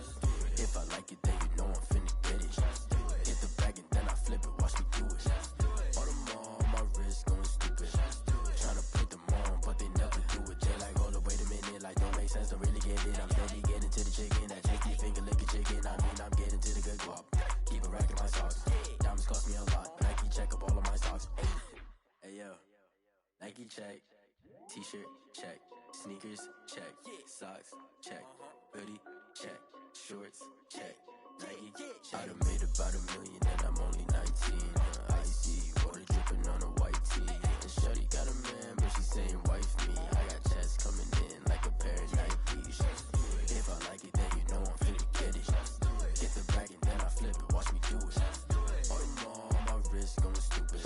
If I like it, then you know I'm finna get it. Hit the bag and then I flip it, watch me do it. All on my wrist going stupid. Tryna put them on, but they never do it. They like, hold up, wait a minute, like don't make sense, don't really get it. I'm steady getting to the chicken, that tasty finger licking chicken. I mean, I'm getting to the good guap. Keep a rack in my socks. Diamonds cost me a lot. Nike check up all of my socks. Hey yo, Nike check. T-shirt check. Sneakers check. Socks check. Hoodie check. Shorts check. Nike I done made about $1 million and I'm only 19. Icy, water dripping on a white tee. And shorty got a man, but she saying wife me. I got checks coming in like a pair of Nikes. If I like it, then you know I'm finna get it. Get the bag and then I flip it, watch me do it. All them on my wrist going stupid.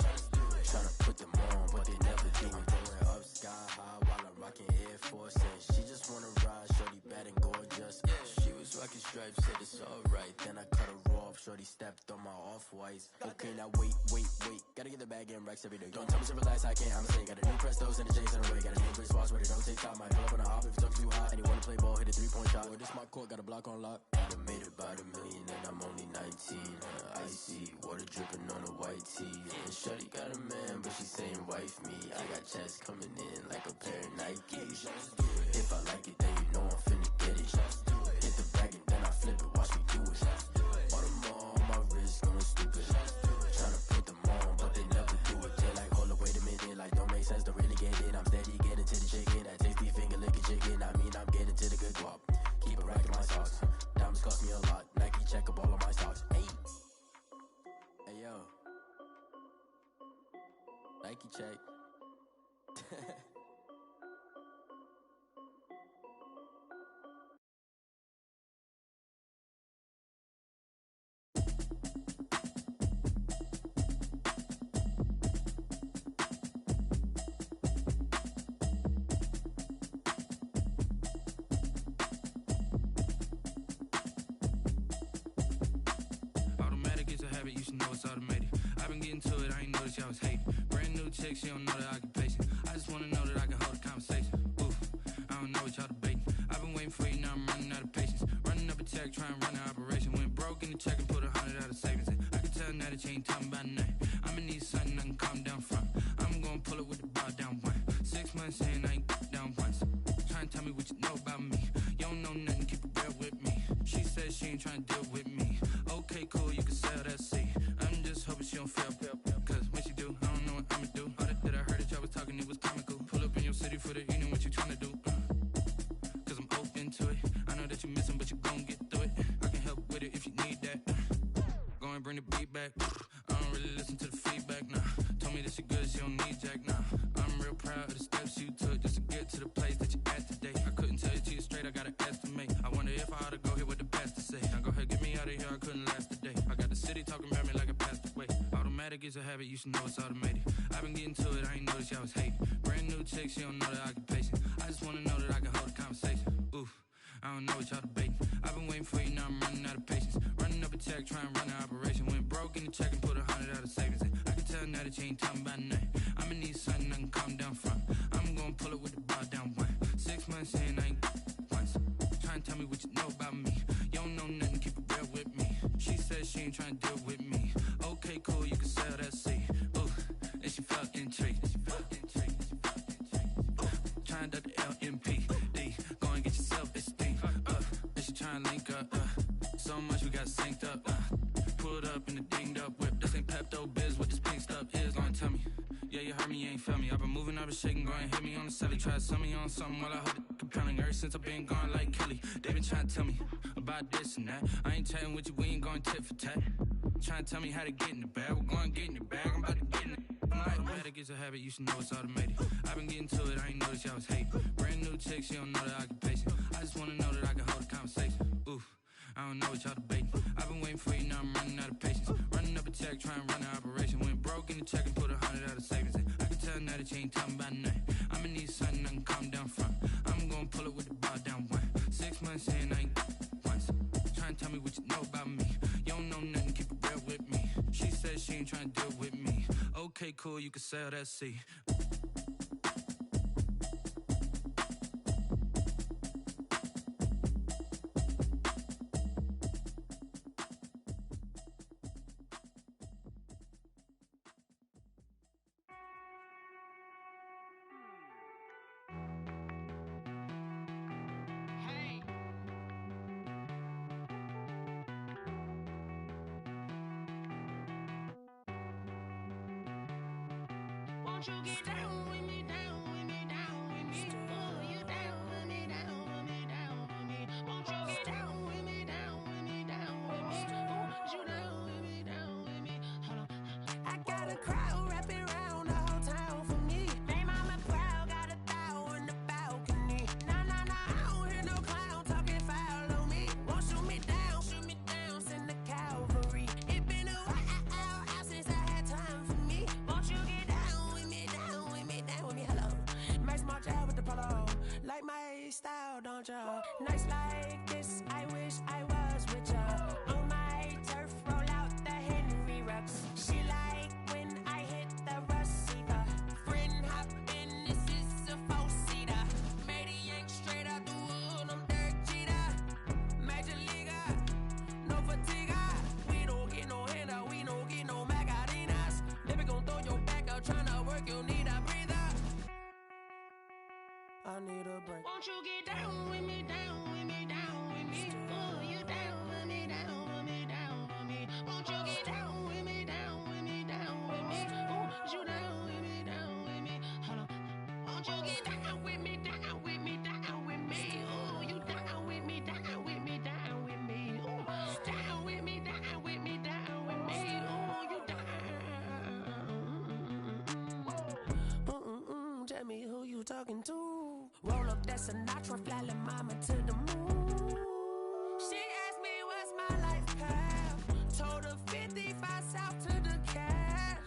Tryna put them on, but they never do it. Going up sky high while I'm rocking Air Force. And she just wanna ride, shorty bad and gorgeous. She was rocking stripes, said it's alright. Then I cut her off, shorty stepped on my off-whites. Okay, now wait. Gotta get the bag and racks every day. Don't tell me to relax, I can't, I'm saying. Got a new Prestos and a J's in the way. Got a new Chris Watch, but it don't take time. Might pull up on a hop if it talks too hot. And you wanna play ball, hit a 3-point shot. Or this my court, got a block on lock. I done made about $1 million and I'm only 19. Icy, water dripping on a white tee. And shorty got a man, but she saying wife me. I got checks coming in like a pair of Nikes. If I like it, then you know I'm finna get it. Hit the bag and then I flip it, watch me do it. All them on my wrist going stupid. Tryna put them on, but they never do it. They like, hold up, wait a minute, like don't make sense, don't really get it. I'm steady getting to the chicken, that tasty finger licking chicken. I mean, I'm getting to the good guap. Keep a rack in my socks. Diamonds cost me a lot. Nike check up all of my stocks. Hey yo, Nike check. Automatic is a habit, you should know it's automated. I've been getting to it, I ain't noticed y'all was hating. Brand new chick, she don't know the occupation. I just wanna know that I can hold a conversation. Oof, I don't know what y'all debating. I've been waiting for you, now I'm running out of patience. Running up a check, trying to run an operation. Went broke in the check and put 100 out of savings in. I can tell now that you ain't talking about nothing. I'ma need something I can calm down from. I'm gonna pull it with the bar down one. 6 months in, I ain't down once. Trying to tell me what you know about me. You don't know nothing, keep it real with me. She says she ain't trying to deal with me. Okay, cool, you can sell that seat. I'm just hoping she don't fail. Cause when she do, I don't know what I'ma do. All that I heard that y'all was talking, it was comical. Pull up in your city for the evening, what you tryna do? Cause I'm open to it. I know that you missing, but you gon' get through it. I can help with it if you need that. Go and bring the beat back. I don't really listen to the feedback, nah. Told me that she good, she don't need jack, nah. I'm real proud of the steps you took just to get to the place that you at today. I couldn't tell you to you straight, I gotta estimate. I wonder if I ought to go here with the best to say. Now go ahead, get me out of here, I couldn't last today. I got the city talking about me like I passed away. Automatic is a habit, you should know it's automated. I've been getting to it, I ain't noticed y'all was hating. Brand new chick, she don't know the occupation. I just wanna know that I can hold a conversation. Oof, I don't know what y'all debating. I've been waiting for you, now I'm running out of patience. Running up a check, trying to run an operation. Went broke in the check and put 100 out of savings in. I can tell now that you ain't talking about nothing. I'ma need something I can calm down from. I'm gonna pull it with the bar down one. 6 months in, I ain't once. Trying to tell me what you know about me. You don't know nothing, keep it real with me. She says she ain't trying to deal with me. Okay, cool, you can sell that seat. Ooh, trick. Trying to the LMP. D, go and get yourself esteem. And she trying to link up. So much we got synced up. Pulled up in the dinged up whip. This ain't Pepto Biz, what this pink stuff is. Long tell me. Yeah, you heard me, you ain't felt me. I've been moving, I've been shaking, go and hit me on the celly. Try to sum me on something while I hold it compelling. Ever since I've been gone like Kelly, they been trying to tell me about this and that. I ain't chatting with you, we ain't going tit for tat. Trying to tell me how to get in the bag. We're going to get in the bag, I'm about to get in it. Automatic is a habit, you should know it's automated. I've been getting to it, I ain't noticed y'all was hating. Brand new chick, she don't know that occupation. I just wanna know that I can hold a conversation. Oof, I don't know what y'all debating. I've been waiting for you, now I'm running out of patience. Running up a check, trying to run an operation. Went broke in the check and put 100 out of savings in. I can tell now that you ain't talking about nothing. I'ma need something I can calm down from. I'm gonna pull it with the bar down one. 6 months in, I ain't once. Trying to tell me what you know about me. You don't know nothing, keep it real with me. She said she ain't trying to deal with me. Okay, cool, you can sell that seat. Won't you get down with me, down with me, down with me? Oh, you down with me, down with me, down with me. Won't you get down with me, down with me, down with me? Oh, you down with me, down with me? Hold on. I got a crowd wrapping around the whole town for me. They mama proud, got a thou in the balcony. Nah, nah, nah, I don't hear no clown talking foul on me. Won't shoot me down, send the cavalry. It been a while since I had time for me. Won't you get down with me, down with me, down with me? Hello. Nice march out with the polo. Like my style, don't ya? Nice like this, I wish I was with ya. On my turf, roll out the Henry Rux. She like when I hit the receiver. Friend hop in, this is a four-seater. Made a yank straight out the wood, I'm Derek Jeter. Major leaguer, no fatigue. We don't get no handout, we don't get no Macarinas. Never gon' throw your back out, tryna work, you need a breather. I need a break. Won't you get down with me, down with me, down with me? Oh, you down with me, down with me, down with me? Won't you get down with me, down with me, down with me? Oh, you down with me, down with me? Hold on. Won't you get down with me, down with me, down with me? Oh, you down with me, down with me, down with me? Oh, down with me, down with me, down with me? Oh, you down. Tell me who you talking to. Roll up that Sinatra, fly la mama to the moon. She asked me what's my life path. Told her 55 south to the cash.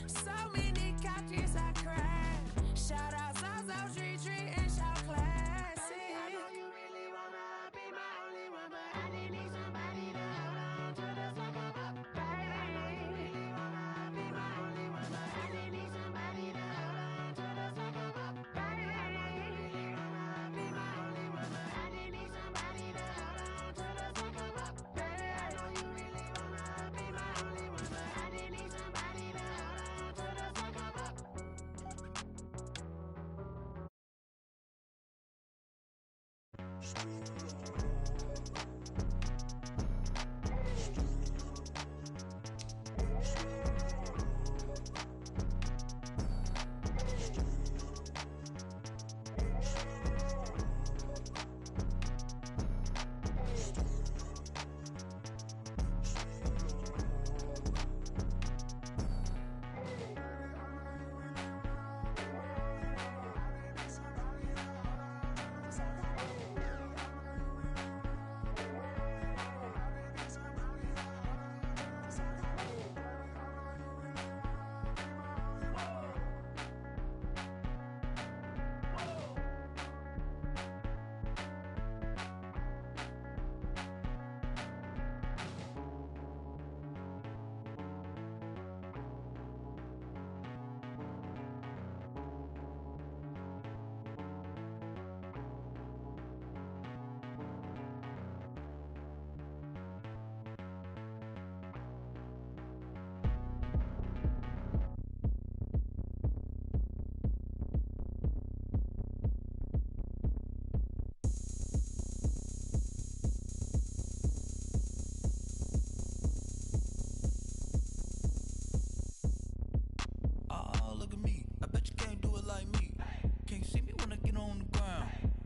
So many couches I crashed. Shout out South Street Tree and shout classy. I know you really wanna be my only one, but I didn't need somebody to hold on to the sucker up, baby. I know you really wanna be my only one, but I didn't need somebody to hold on to the sucker up, baby. I know you really wanna be my only one, but I didn't need somebody to hold on to the sucker up, baby. I know you really wanna be my only one, but I didn't need somebody to hold on to the sucker up.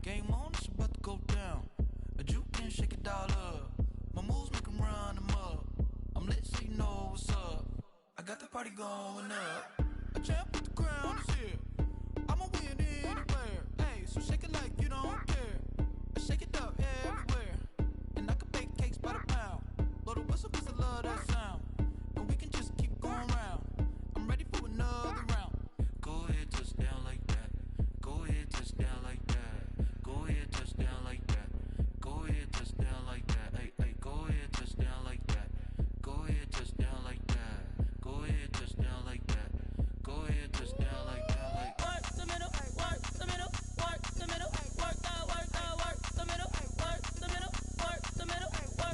Game on, it's about to go down. A juke and shake it all up. My moves make 'em run them up. I'm lit so you know what's up. I got the party going up. A champ with the crown is here. I'ma win anywhere. Hey, so shake it like you don't care. I shake it up everywhere. And I can bake cakes by the pound. Blow the whistle 'cause I love that sound. And we can just keep going round. I'm ready for another round. Go ahead, touch down like that. Go ahead, touch down like that. Go ahead, touch down like that. Go ahead, touch down like that. Hey, hey, go ahead, touch down like that. Go ahead, touch down like that. Go ahead, touch down like that. Go ahead, touch down like that. Like work the middle, work the middle, work the middle, work the middle, work the middle, work the middle, work the middle, work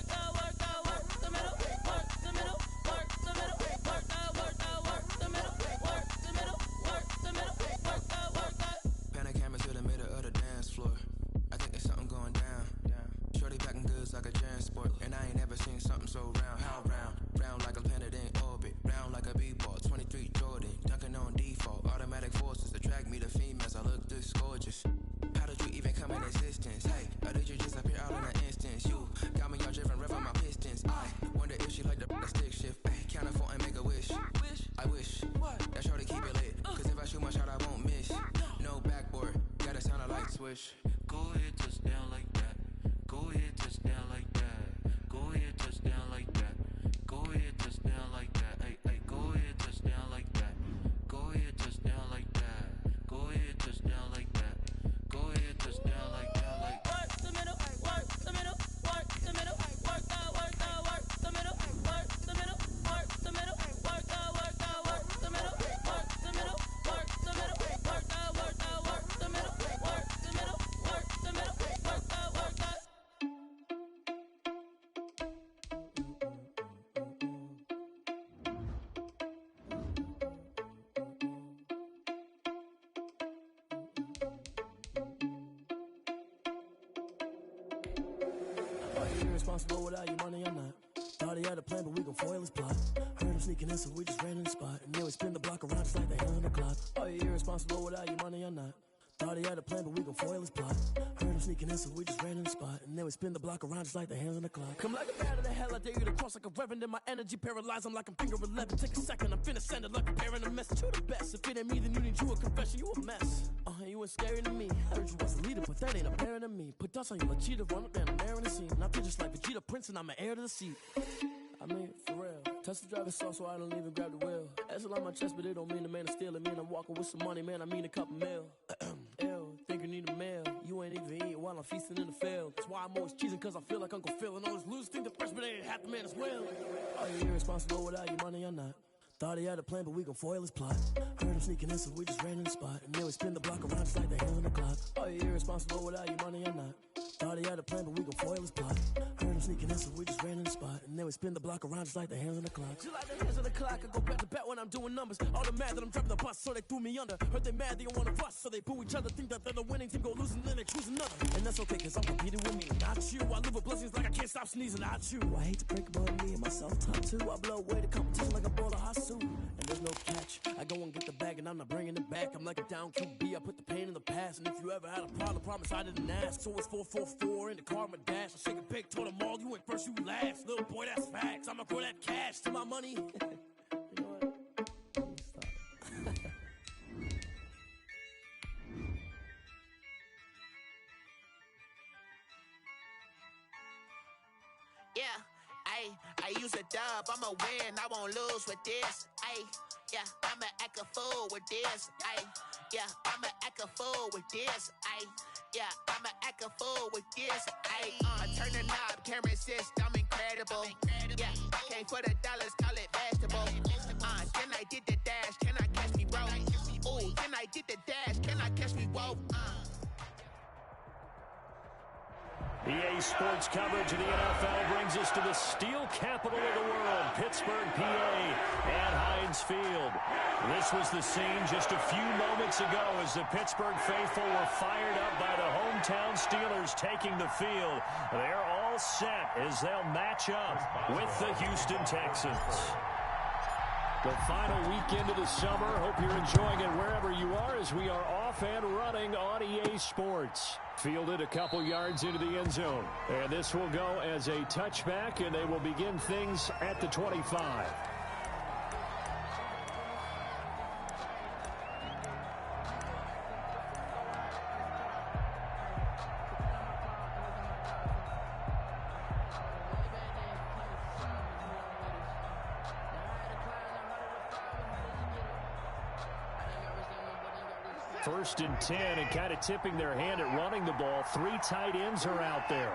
the middle, work the middle, work the middle, work the middle, work the middle, work the middle, work the middle, work the. Pan a camera to the middle of the dance floor. I think there's something going down. Shorty packing goods like a transport, and I ain't never seen something so round. How round? Round like a planet in orbit, round like a b-ball. 23 Jordan, dunking on default. Automatic forces attract me to females. I look this gorgeous. How did you even come in existence? Hey, or did you just appear all in an instance? You got me all driven, revving my pistons. I wonder if she like the stick shift. Ay, count it 4 and make a wish. I wish that shorty keep it lit. 'Cause if I shoot my shot, I won't miss. No backboard, gotta sound a light switch. Go ahead, touch down like that. Go ahead, touch down like that. Go ahead, touch down like that. Go ahead, touch down like that. Hey, hey, go ahead, touch down like that. Go ahead, touch down like that. Go ahead, touch down like that. Go ahead, touch down like that. Like Work the middle, work the middle, work the middle, work the middle, work the middle, work the middle, work the middle, work the middle, work the middle, work the middle, work the middle, work the middle, work the middle, work the middle, work the. Are you irresponsible without your money or not? Thought he had a plan, but we gon' foil his plot. Heard him sneaking in, so we just ran in the spot. And then we spin the block around just like the hand on the clock. Are you irresponsible without your money or not? Thought he had a plan, but we gon' foil his plot. Heard him sneaking in, so we just ran in the spot. And then we spin the block around just like the hands on the clock. Come like a bat of the hell, I dare you to cross like a reverend. In my energy paralyzed, I'm like I'm finger 11. Take a second, I'm finna send it like a parent a message. You the best, if it ain't me, then you need you a confession. You a mess, you ain't scary to me. I heard you was a leader, but that ain't apparent to me. Put dust on you like cheetah, run up down the air in the scene. And I feel just like Vegeta Prince, and I'm an heir to the seat. I mean, for real. Touch the driver's sauce, so I don't even grab the wheel. That's on my chest, but it don't mean the man is stealing. Man, I'm walking with some money, man, I mean a couple mil. Ew, think you need a meal. You ain't even eating while I'm feasting in the field. That's why I'm always cheesing, 'cause I feel like Uncle Phil. And all those losers think the freshman ain't half the man as well. Are you irresponsible without your money or not? Thought he had a plan, but we gon' foil his plot. Heard him sneaking in, so we just ran in the spot. And then we spin the block around just like the hands on the clock. Are you irresponsible without your money or not? Thought he had a plan, but we gon' foil his plot. Heard him sneaking in, so we just ran in the spot. And then we spin the block around just like the hands on the clock. Just like the hands on the clock, I go back to back when I'm doing numbers. All the mad that I'm driving the bus, so they threw me under. Heard they mad, they don't wanna bust, so they boo each other. Think that they're the winning team, go losing, then they choose another. And that's okay, 'cause I'm competing with me, not you. I live with blessings like I can't stop sneezing, not you. I hate to break about me and my self-talk too. I blow away the competition like a ball of hot soup. And there's no catch. I go and get the bag and I'm not bringing it back. I'm like a down QB, I put the pain in the past. And if you ever had a problem, promise I didn't ask. So it's 444 in the car, my dash. I shake a big, told them all, you ain't first, you last. Little boy, that's facts. I'ma grow that cash to my money. You know what? Yeah, I use a dub, I'ma win, I won't lose with this. Yeah, I'ma act a fool with this. Yeah, I'ma act a fool with this. Yeah, I'ma act a fool with this. I turn the knob, can't resist, I'm incredible. Yeah, came for the dollars, call it vegetable. Then I did the dash, can I catch me, bro? Ooh, then I did the dash, can I catch me, whoa? EA Sports coverage of the NFL brings us to the steel capital of the world, Pittsburgh, PA, at Heinz Field. This was the scene just a few moments ago as the Pittsburgh faithful were fired up by the hometown Steelers taking the field. They're all set as they'll match up with the Houston Texans. The final weekend of the summer. Hope you're enjoying it wherever you are as we are off off and running on EA Sports. Fielded a couple yards into the end zone. And this will go as a touchback, and they will begin things at the 25. First and 10, and kind of tipping their hand at running the ball. 3 tight ends are out there.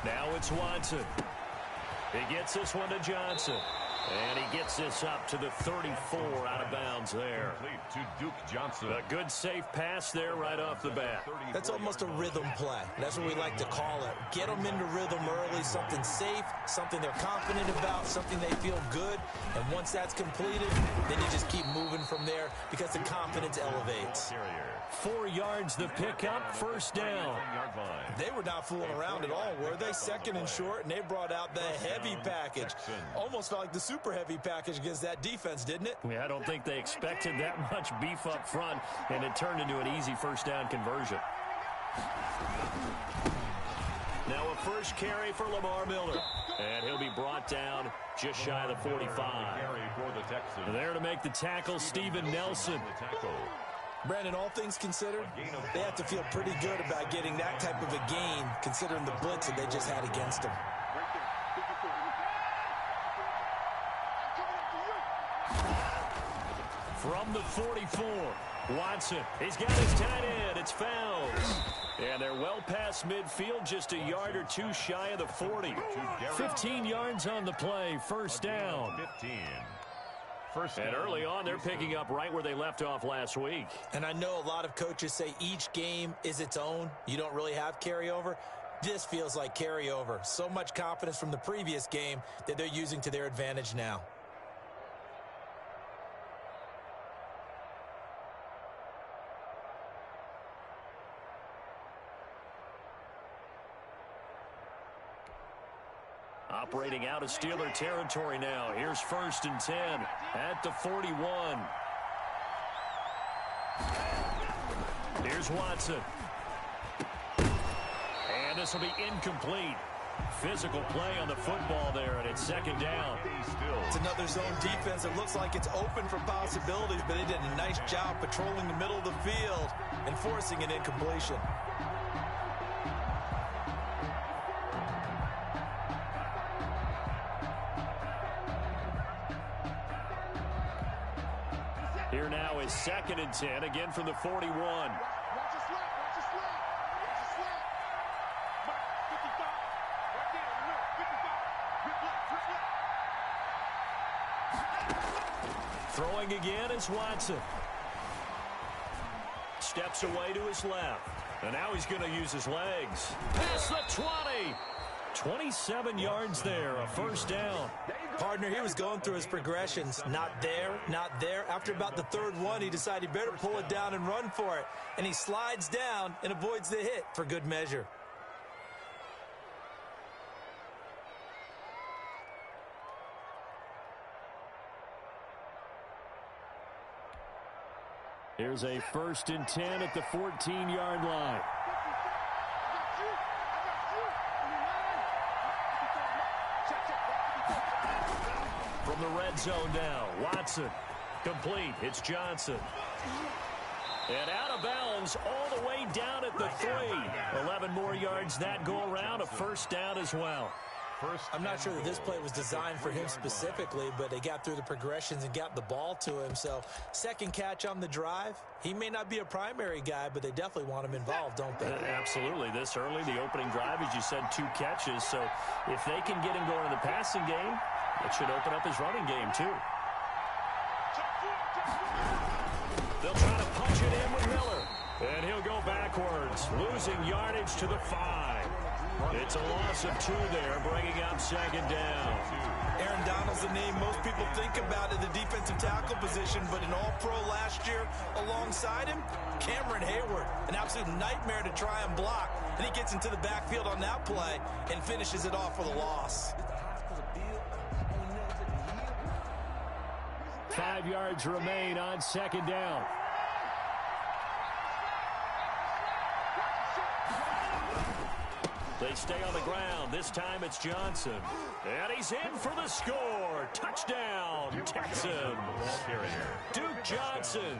Now it's Watson. He gets this one to Johnson. And he gets this up to the 34 out of bounds there. To Duke Johnson. A good safe pass there right off the bat. That's almost a rhythm play. That's what we like to call it. Get them into rhythm early, something safe, something they're confident about, something they feel good. And once that's completed, then you just keep moving from there because the confidence elevates. 4 yards the pickup, first down. They were not fooling around at all, were they? Second and short, and they brought out the heavy package. Almost felt like the super heavy package against that defense, didn't it? Yeah, I don't think they expected that much beef up front, and it turned into an easy first down conversion. Now a first carry for Lamar Miller, and he'll be brought down just shy of the 45. There to make the tackle, Steven Nelson. Brandon, all things considered, they have to feel pretty good about getting that type of a gain, considering the blitz that they just had against them. From the 44, Watson. He's got his tight end. It's Fowles. And they're well past midfield, just a yard or two shy of the 40. 15 yards on the play, first down. 15. And early on, they're picking up right where they left off last week. And I know a lot of coaches say each game is its own. You don't really have carryover. This feels like carryover. So much confidence from the previous game that they're using to their advantage now. Operating out of Steeler territory now. Here's first and 10 at the 41. Here's Watson. And this will be incomplete. Physical play on the football there, and it's second down. It's another zone defense. It looks like it's open for possibilities, but they did a nice job patrolling the middle of the field and forcing an incompletion. Here now is second and 10, again from the 41. Throwing again is Watson. Steps away to his left. And now he's going to use his legs. Past the 20. 27 yards there, a first down. Partner, he was going through his progressions. Not there, not there. After about the third one, he decided he better pull it down and run for it. And he slides down and avoids the hit for good measure. Here's a first and 10 at the 14-yard line. From the red zone now, Watson. Complete. It's Johnson. And out of bounds all the way down at the 3. 11 more yards that go around, a first down as well. I'm not sure that this play was designed for him specifically, but they got through the progressions and got the ball to him. So second catch on the drive. He may not be a primary guy, but they definitely want him involved, don't they? Absolutely. This early, the opening drive, as you said, 2 catches. So if they can get him going in the passing game, it should open up his running game too. They'll try to punch it in with Miller. And he'll go backwards, losing yardage to the 5. It's a loss of 2 there, bringing up second down. Aaron Donald's the name most people think about at the defensive tackle position, but an all-pro last year alongside him, Cameron Hayward, an absolute nightmare to try and block. And he gets into the backfield on that play and finishes it off with a loss. 5 yards remain on second down. They stay on the ground. This time it's Johnson. And he's in for the score. Touchdown, Texans. Duke Johnson,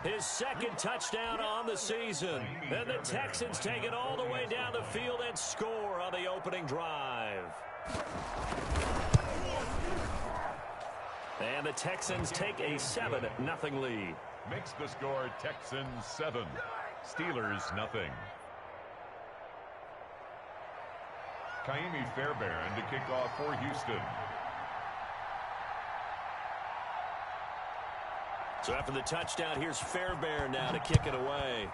his second touchdown on the season. And the Texans take it all the way down the field and score on the opening drive. And the Texans take a 7-0 lead. Makes the score Texans 7, Steelers nothing. Kaimi Fairbairn to kick off for Houston. So after the touchdown, here's Fairbairn now to kick it away.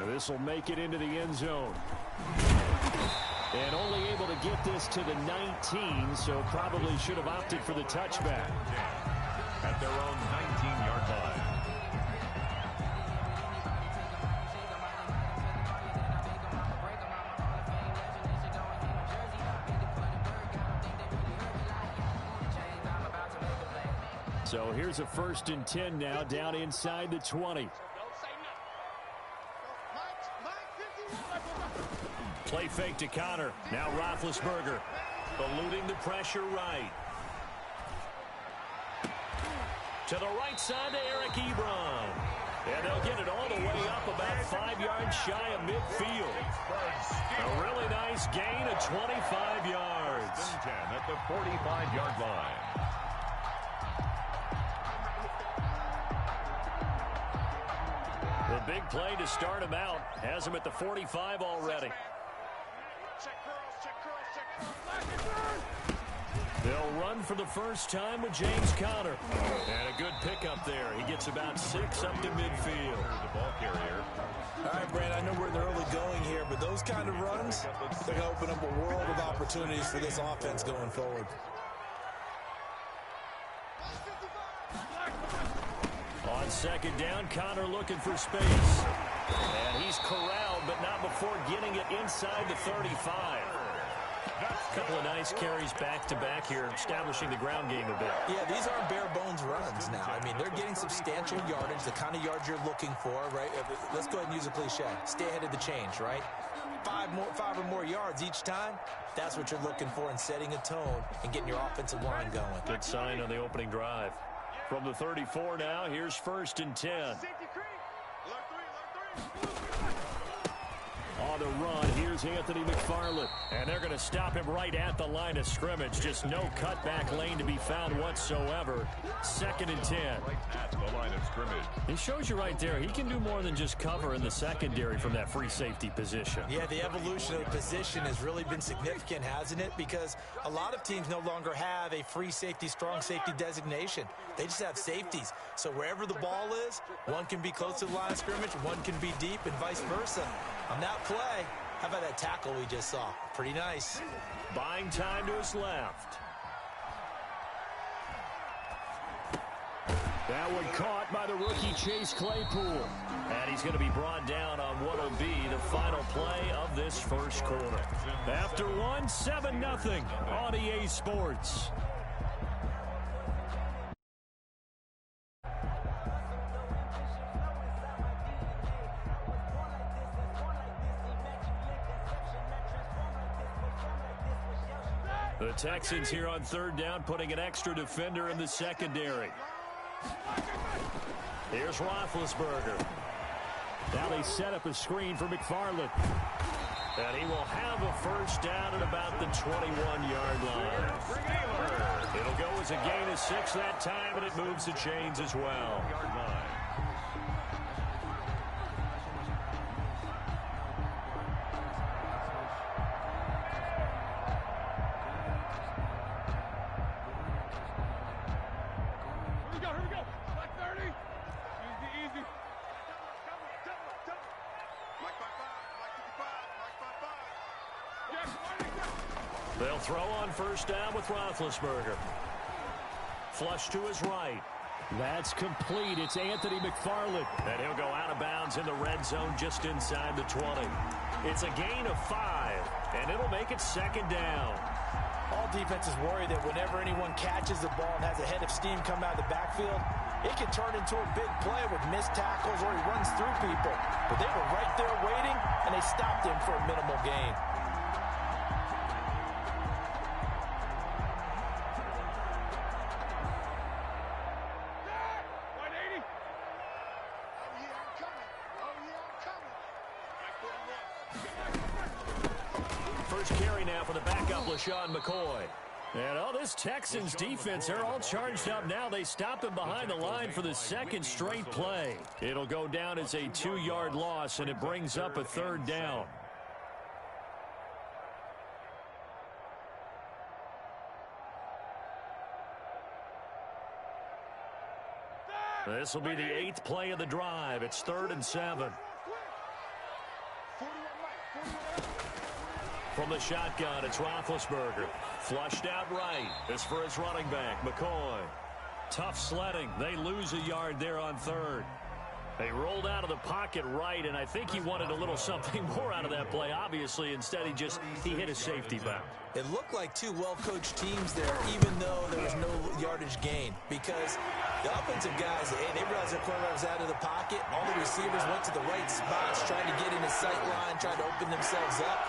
This will make it into the end zone. And only able to get this to the 19, so probably should have opted for the touchback. At their own 19-yard line. So here's a 1st and 10 now, down inside the 20. Play fake to Connor. Now Roethlisberger eluding the pressure right. To the right side to Eric Ebron. And they'll get it all the way up about 5 yards shy of midfield. A really nice gain of 25 yards. 10 at the 45-yard line. The big play to start him out has him at the 45 already. They'll run for the first time with James Conner. And a good pickup there. He gets about 6 up to midfield. The ball carrier. All right, Brand, I know we're in the early going here, but those kind of runs, they're going to open up a world of opportunities for this offense going forward. On second down, Connor looking for space. And he's corralled, but not before getting it inside the 35. A couple of nice carries back-to-back here, establishing the ground game a bit. Yeah, these aren't bare-bones runs now. I mean, they're getting substantial yardage, the kind of yards you're looking for, right? Let's go ahead and use a cliche. Stay ahead of the change, right? 5 or more yards each time. That's what you're looking for in setting a tone and getting your offensive line going. Good sign on the opening drive. From the 34 now, here's 1st and 10. On the run, here's Anthony McFarland. And they're going to stop him right at the line of scrimmage. Just no cutback lane to be found whatsoever. 2nd and 10. Right at the line of scrimmage. It shows you right there, he can do more than just cover in the secondary from that free safety position. Yeah, the evolution of the position has really been significant, hasn't it? Because a lot of teams no longer have a free safety, strong safety designation. They just have safeties. So wherever the ball is, one can be close to the line of scrimmage, one can be deep, and vice versa. On that play, how about that tackle we just saw? Pretty nice. Buying time to his left. That one caught by the rookie Chase Claypool. And he's going to be brought down on what will be the final play of this first quarter. After 7-0 on EA Sports. The Texans here on 3rd down, putting an extra defender in the secondary. Here's Roethlisberger. Now they set up a screen for McFarland. And he will have a first down at about the 21-yard line. It'll go as a gain of 6 that time, and it moves the chains as well. They'll throw on first down with Roethlisberger. Flush to his right. That's complete. It's Anthony McFarland. And he'll go out of bounds in the red zone just inside the 20. It's a gain of 5, and it'll make it second down. All defenses worry that whenever anyone catches the ball and has a head of steam come out of the backfield, it can turn into a big play with missed tackles or he runs through people. But they were right there waiting, and they stopped him for a minimal gain. First carry now for the backup, LaShawn McCoy. And this Texans defense, they're all charged up now. They stop him behind the line for the second straight play. It'll go down as a 2-yard loss, and it brings up a third down. This will be the 8th play of the drive. It's 3rd and 7. From the shotgun, it's Roethlisberger. Flushed out right. This for his running back, McCoy. Tough sledding. They lose a yard there on 3rd. They rolled out of the pocket right, and I think he wanted a little something more out of that play, obviously. Instead, he hit a safety valve. It looked like two well-coached teams there, even though there was no yardage gain. Because the offensive guys, they realized their quarterback was out of the pocket. All the receivers went to the right spots, trying to get in his sight line, trying to open themselves up.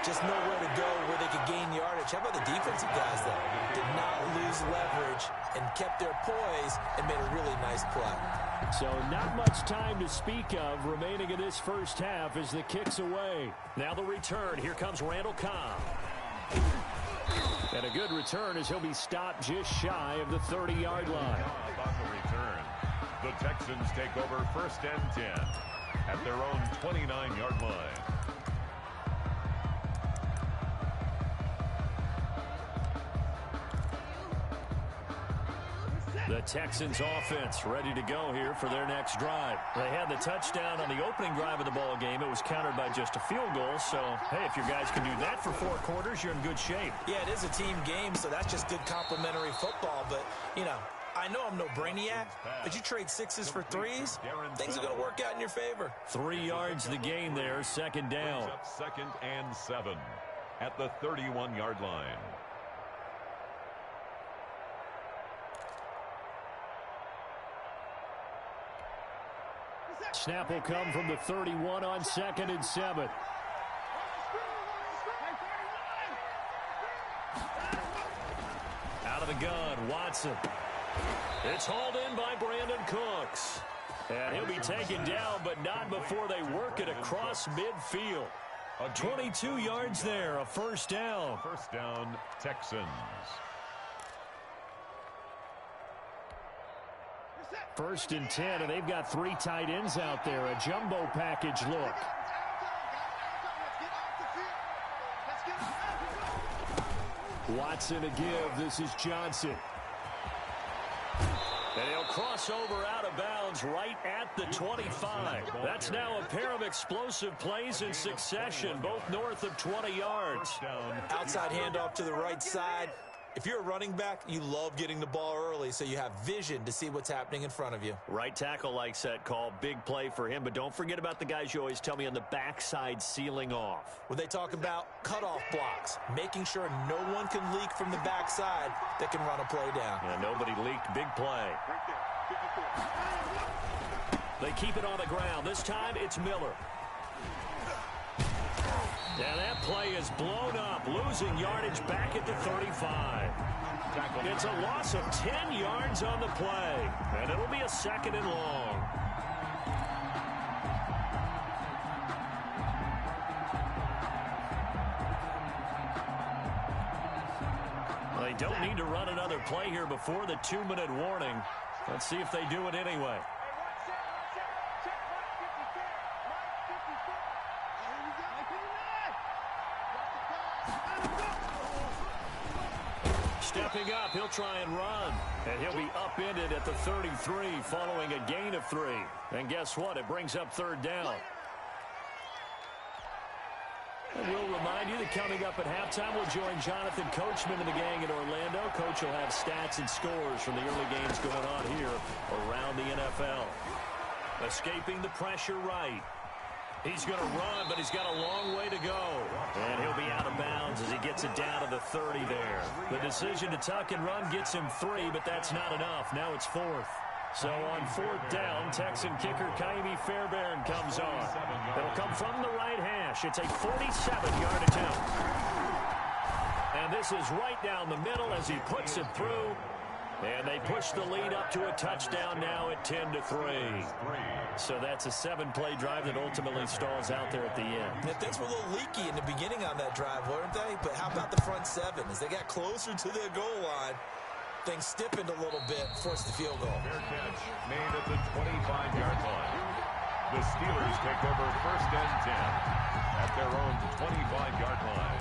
Just nowhere to go where they could gain yardage. How about the defensive guys, though? Did not lose leverage and kept their poise and made a really nice play. So not much time to speak of remaining in this first half as the kick's away. Now the return. Here comes Randall Cobb. And a good return as he'll be stopped just shy of the 30-yard line. About the return, the Texans take over 1st and 10 at their own 29-yard line. The Texans offense ready to go here for their next drive. They had the touchdown on the opening drive of the ball game. It was countered by just a field goal. So, hey, if your guys can do that for 4 quarters, you're in good shape. Yeah, it is a team game, so that's just good complimentary football. But, you know, I know I'm no brainiac, but you trade 6s for 3s, things are going to work out in your favor. 3 yards the gain there, second down. 2nd and 7 at the 31-yard line. Snap will come from the 31 on 2nd and 7. Out of the gun, Watson. It's hauled in by Brandon Cooks. And he'll be taken down, but not before they work it across midfield. 22 yards there, a first down. First down, Texans. First and 10, and they've got 3 tight ends out there. A jumbo package look. Watson to give. This is Johnson. And he'll cross over out of bounds right at the 25. That's now a pair of explosive plays in succession, both north of 20 yards. Outside handoff to the right side. If you're a running back, you love getting the ball early so you have vision to see what's happening in front of you. Right tackle likes that call. Big play for him, but don't forget about the guys you always tell me on the backside sealing off. When they talk about cutoff blocks, making sure no one can leak from the backside that can run a play down. Yeah, nobody leaked. Big play. They keep it on the ground. This time it's Miller. And that play is blown up, losing yardage back at the 35. It's a loss of 10 yards on the play, and it'll be a 2nd and long. They don't need to run another play here before the 2-minute warning. Let's see if they do it anyway. Stepping up, he'll try and run. And he'll be upended at the 33 following a gain of 3. And guess what? It brings up 3rd down. And we'll remind you that coming up at halftime, we'll join Jonathan Coachman and the gang in Orlando. Coach will have stats and scores from the early games going on here around the NFL. Escaping the pressure right. He's going to run, but he's got a long way to go. And he'll be out of bounds as he gets it down to the 30 there. The decision to tuck and run gets him 3, but that's not enough. Now it's 4th. So on 4th down, Texan kicker Kaimi Fairbairn comes on. It'll come from the right hash. It's a 47-yard attempt. And this is right down the middle as he puts it through. And they push the lead up to a touchdown now at 10-3. So that's a 7-play drive that ultimately stalls out there at the end. Yeah, things were a little leaky in the beginning on that drive, weren't they? But how about the front 7? As they got closer to the goal line, things stiffened a little bit, forced the field goal. Fair catch made at the 25-yard line. The Steelers take over 1st and 10 at their own 25-yard line.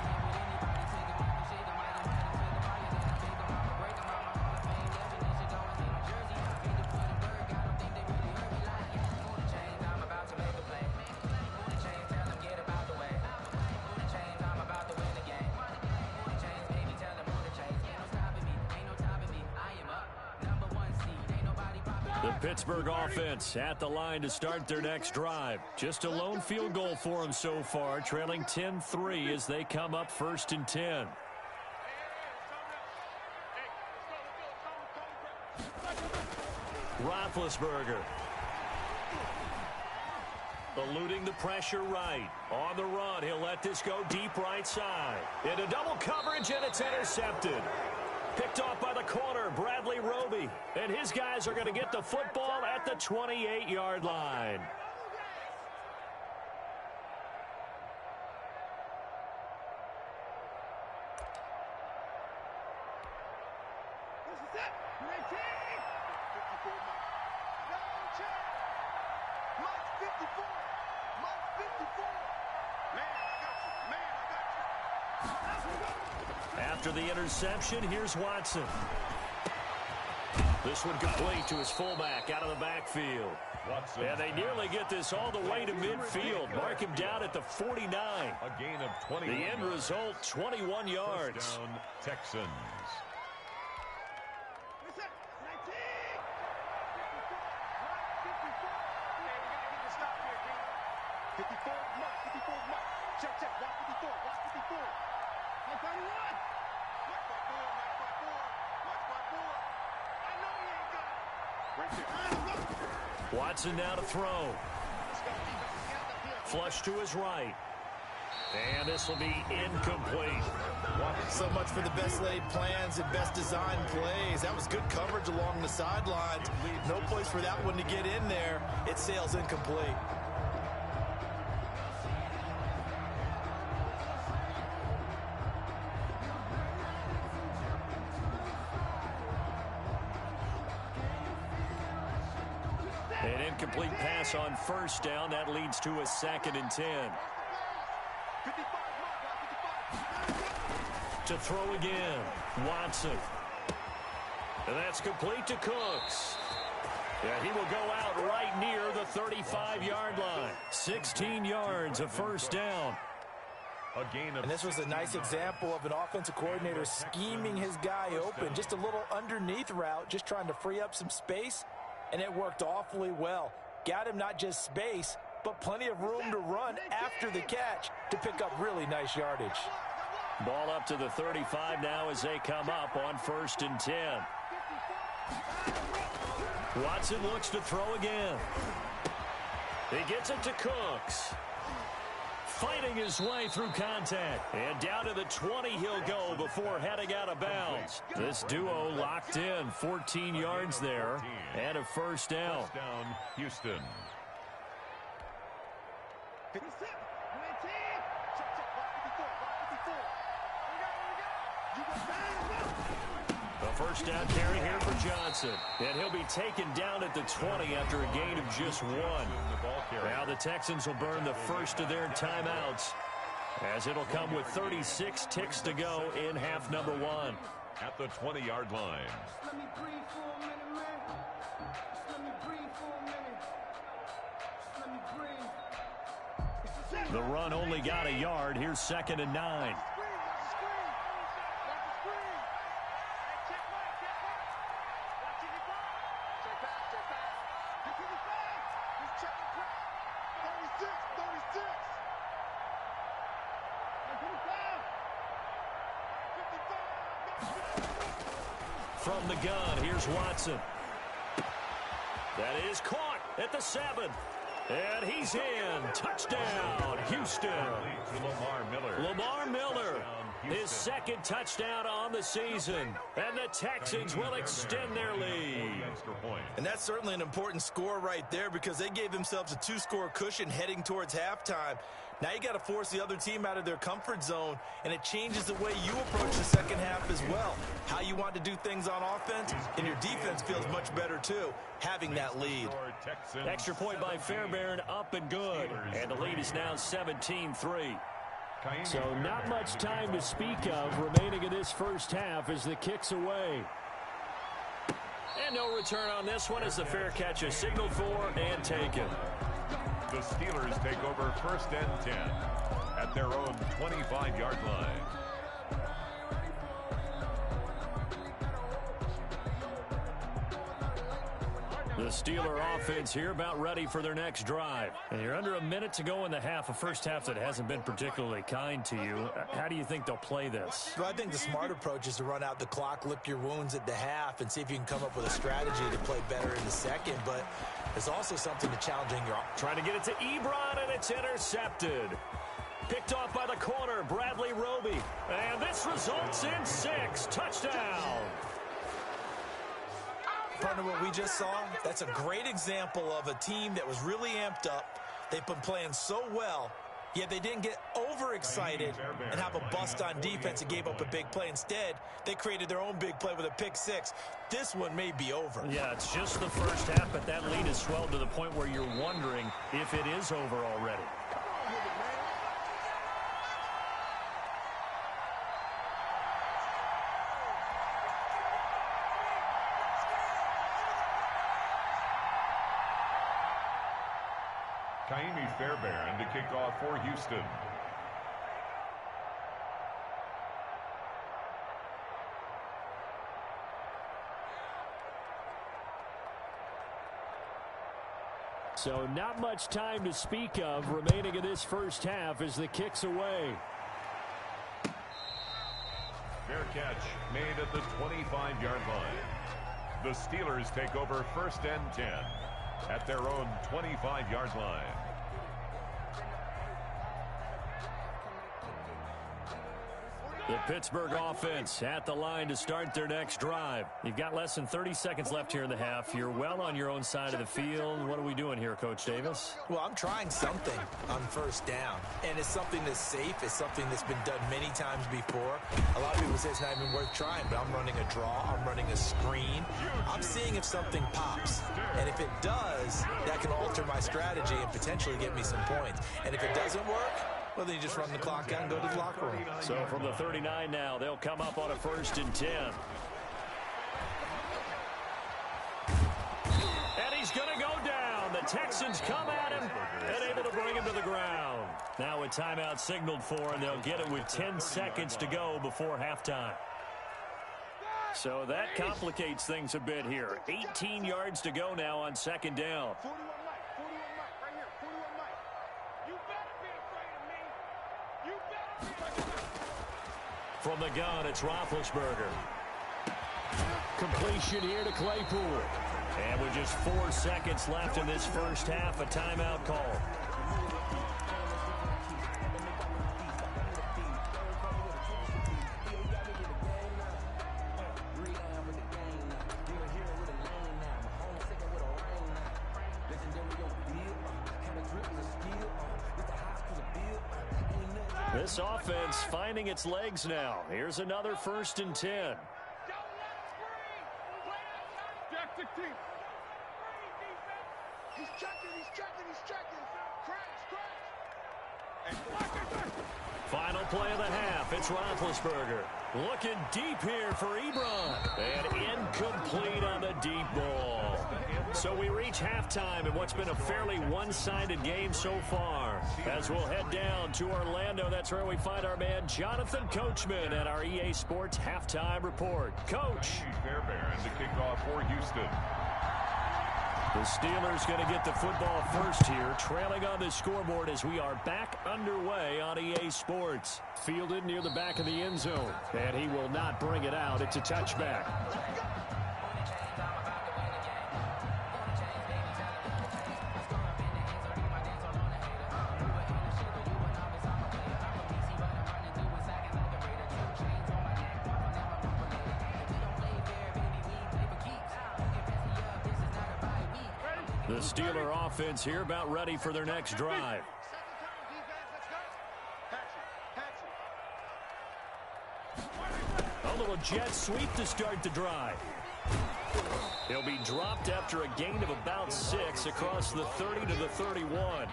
Pittsburgh offense at the line to start their next drive. Just a lone field goal for them so far, trailing 10-3 as they come up 1st and 10. Roethlisberger. Eluding the pressure right. On the run, he'll let this go deep right side. Into double coverage, and it's intercepted. Picked off by the corner, Bradley Roby. And his guys are going to get the football at the 28-yard line. After the interception, here's Watson. This one complete to his fullback out of the backfield. And they nearly get this all the way to midfield. Mark him down at the 49. A gain of 20. The end result, 21 yards. First down, Texans. Watson now to throw. Flush to his right. And this will be incomplete. So much for the best laid plans and best designed plays. That was good coverage along the sidelines. No place for that one to get in there. It sails incomplete. An incomplete pass on first down. That leads to a 2nd and 10. To throw again, Watson. And that's complete to Cooks. Yeah, he will go out right near the 35-yard line. 16 yards, a first down. And this was a nice example of an offensive coordinator scheming his guy open. Just a little underneath route, just trying to free up some space. And it worked awfully well. Got him not just space, but plenty of room to run after the catch to pick up really nice yardage. Ball up to the 35 now as they come up on 1st and 10. Watson looks to throw again. He gets it to Cooks. Fighting his way through contact. And down to the 20 he'll go before heading out of bounds. This duo locked in. 14 yards there. And a first down. First down, Houston. A first down carry here for Johnson. And he'll be taken down at the 20 after a gain of just 1. Now the Texans will burn the first of their timeouts, as it'll come with 36 ticks to go in half number 1. At the 20-yard line. Let me breathe for a minute, man. Just let me breathe for a minute. Just let me breathe. It's the The run only got a yard. Here's 2nd and 9. From the gun, here's Watson. That is caught at the 7. And he's in. Touchdown, Houston. Lamar Miller. Lamar Miller, his 2nd touchdown on the season. And the Texans will extend their lead. And that's certainly an important score right there because they gave themselves a 2-score cushion heading towards halftime. Now you got to force the other team out of their comfort zone, and it changes the way you approach the second half as well. How you want to do things on offense, and your defense feels much better too, having that lead. Extra point by Fairbairn, up and good. And the lead is now 17-3. So not much time to speak of remaining in this first half as the kick's away. And no return on this one as the fair catch is signaled for and taken. The Steelers take over 1st and 10 at their own 25-yard line. The Steeler offense here about ready for their next drive. And you're under a minute to go in the half, a first half that hasn't been particularly kind to you. How do you think they'll play this? Well, I think the smart approach is to run out the clock, lick your wounds at the half, and see if you can come up with a strategy to play better in the second. But there's also something to challenging your... Trying to get it to Ebron, and it's intercepted. Picked off by the corner, Bradley Roby. And this results in 6. Touchdown. Partner, what we just saw, that's a great example of a team that was really amped up. They've been playing so well, yet they didn't get overexcited and have a bust on defense and gave up a big play. Instead, they created their own big play with a pick 6. This one may be over. Yeah, it's just the first half, but that lead has swelled to the point where you're wondering if it is over already. Kaimi Fairbairn to kick off for Houston. So not much time to speak of remaining in this first half as the kick's away. Fair catch made at the 25-yard line. The Steelers take over 1st and 10 at their own 25-yard line. The Pittsburgh offense at the line to start their next drive. You've got less than 30 seconds left here in the half. You're well on your own side of the field. What are we doing here, Coach Davis? Well, I'm trying something on 1st down, and it's something that's safe. It's something that's been done many times before. A lot of people say it's not even worth trying, but I'm running a draw. I'm running a screen. I'm seeing if something pops, and if it does, that can alter my strategy and potentially get me some points. And if it doesn't work, well, then you just run the clock out and go to the locker room. So from the 39 now, they'll come up on a 1st and 10. And he's going to go down. The Texans come at him and able to bring him to the ground. Now a timeout signaled for, and they'll get it with 10 seconds to go before halftime. So that complicates things a bit here. 18 yards to go now on 2nd down. From the gun, it's Roethlisberger. Completion here to Claypool. And with just 4 seconds left in this first half, a timeout call. This offense finding its legs now. Here's another 1st and 10. He's checking. Crash. Final play of the half. It's Roethlisberger. Looking deep here for Ebron. And incomplete on the deep ball. So we reach halftime in what's been a fairly one-sided game so far. As we'll head down to Orlando, that's where we find our man Jonathan Coachman at our EA Sports Halftime Report. Coach. Fairbairn to kick off for Houston. The Steelers going to get the football first here, trailing on the scoreboard as we are back underway on EA Sports. Fielded near the back of the end zone, and he will not bring it out. It's a touchback. The Steeler offense here about ready for their next drive. A little jet sweep to start the drive. He'll be dropped after a gain of about 6 across the 30 to the 31.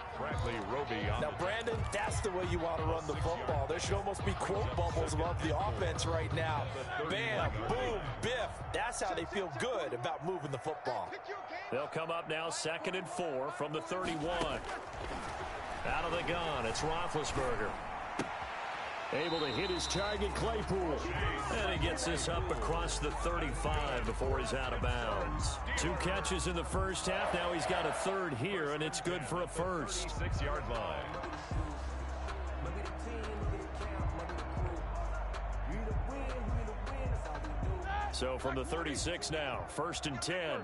Now, Brandon, that's the way you want to run the football. There should almost be quote bubbles above the offense right now. Bam, boom, biff. That's how they feel good about moving the football. They'll come up now 2nd and 4 from the 31. Out of the gun, it's Roethlisberger. Able to hit his target, Claypool. And he gets this up across the 35 before he's out of bounds. 2 catches in the first half. Now he's got a 3rd here, and it's good for a first. 6-yard line. So from the 36 now, 1st and 10.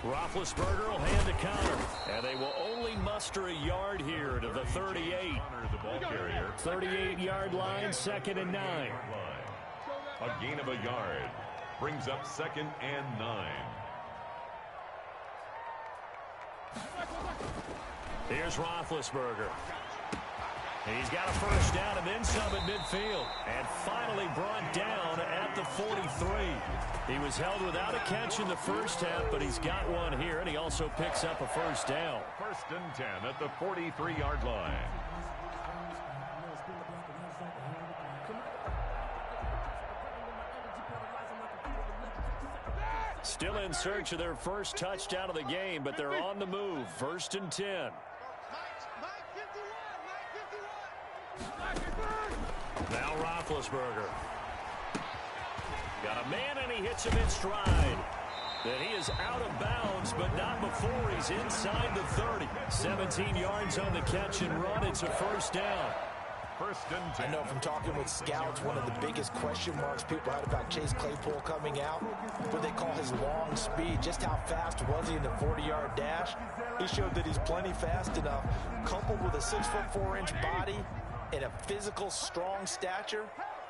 Roethlisberger will hand the counter, and they will only muster a yard here to the 38. 38-yard line, 2nd and 9. A gain of a yard brings up 2nd and 9. Here's Roethlisberger. He's got a first down and then some at midfield. And finally brought down at the 43. He was held without a catch in the first half, but he's got one here, and he also picks up a first down. 1st and 10 at the 43-yard line. Still in search of their first touchdown of the game, but they're on the move. 1st and 10. Now Roethlisberger. Got a man, and he hits him in stride. Then he is out of bounds, but not before he's inside the 30. 17 yards on the catch and run. It's a first down. 1st and 10. I know from talking with scouts, one of the biggest question marks people had about Chase Claypool coming out, what they call his long speed. Just how fast was he in the 40-yard dash? He showed that he's plenty fast enough, coupled with a 6'4" body and a physical, strong stature.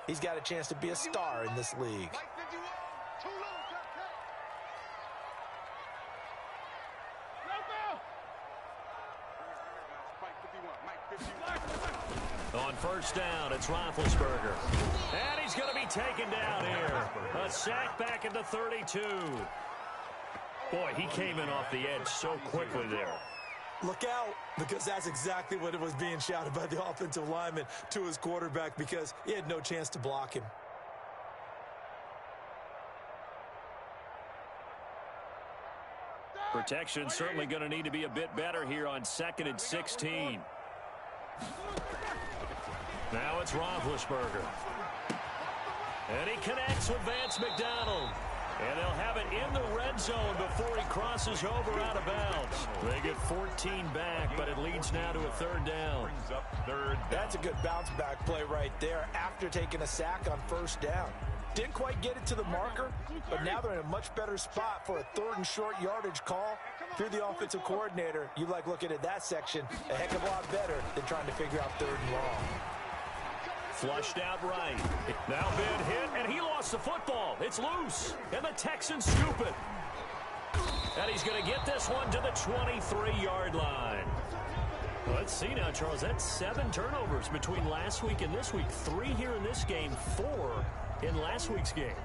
He's got a chance to be a star in this league. On first down, it's Roethlisberger. And he's going to be taken down here. A sack back at the 32. Boy, he came in off the edge so quickly there. Look out, because that's exactly what it was being shouted by the offensive lineman to his quarterback, because he had no chance to block him. Protection certainly going to need to be a bit better here on 2nd and 16. Now it's Roethlisberger. And he connects with Vance McDonald. And they'll have it in the red zone before he crosses over out of bounds. They get 14 back, but it leads now to a 3rd down. That's a good bounce-back play right there after taking a sack on first down. Didn't quite get it to the marker, but now they're in a much better spot for a 3rd and short yardage call. If you're the offensive coordinator, you like looking at that section a heck of a lot better than trying to figure out 3rd and long. Flushed out right. Now big hit, and he lost the football. It's loose, and the Texans scoop it. And he's going to get this one to the 23-yard line. Let's see now, Charles. That's 7 turnovers between last week and this week. 3 here in this game, 4 in last week's game.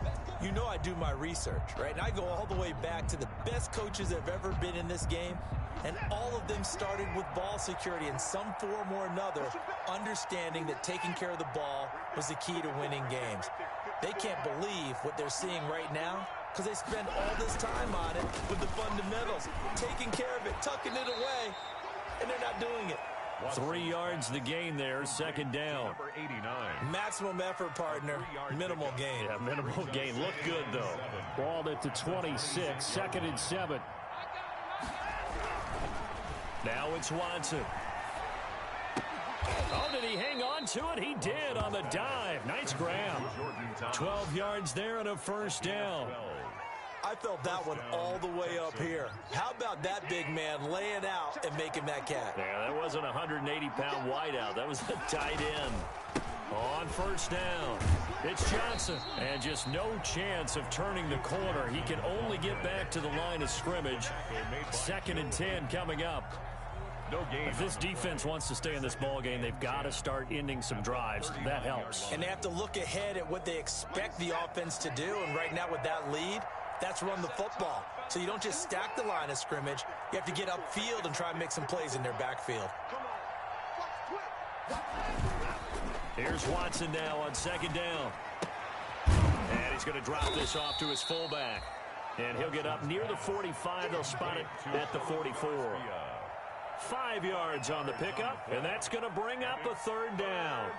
You know I do my research, right? And I go all the way back to the best coaches that have ever been in this game, and all of them started with ball security in some form or another, understanding that taking care of the ball was the key to winning games. They can't believe what they're seeing right now because they spend all this time on it with the fundamentals, taking care of it, tucking it away, and they're not doing it. 3 yards the gain there, second down. Number 89. Maximum effort, partner. Minimal gain. Yeah, minimal gain. Look good, though. Ball at the 26, second and 7. Now it's Watson. Oh, did he hang on to it? He did on the dive. Nice grab. 12 yards there and a first down. I felt that one all the way up here. How about that big man laying out and making that catch? Yeah, that wasn't a 180-pound wideout. That was a tight end. On first down, it's Johnson. And just no chance of turning the corner. He can only get back to the line of scrimmage. Second and 10 coming up. No game. If this defense wants to stay in this ball game, they've got to start ending some drives. That helps. And they have to look ahead at what they expect the offense to do. And right now with that lead, that's run the football. So you don't just stack the line of scrimmage. You have to get upfield and try and make some plays in their backfield. Here's Watson now on second down. And he's going to drop this off to his fullback. And he'll get up near the 45. They'll spot it at the 44. 5 yards on the pickup, and that's going to bring up a third down.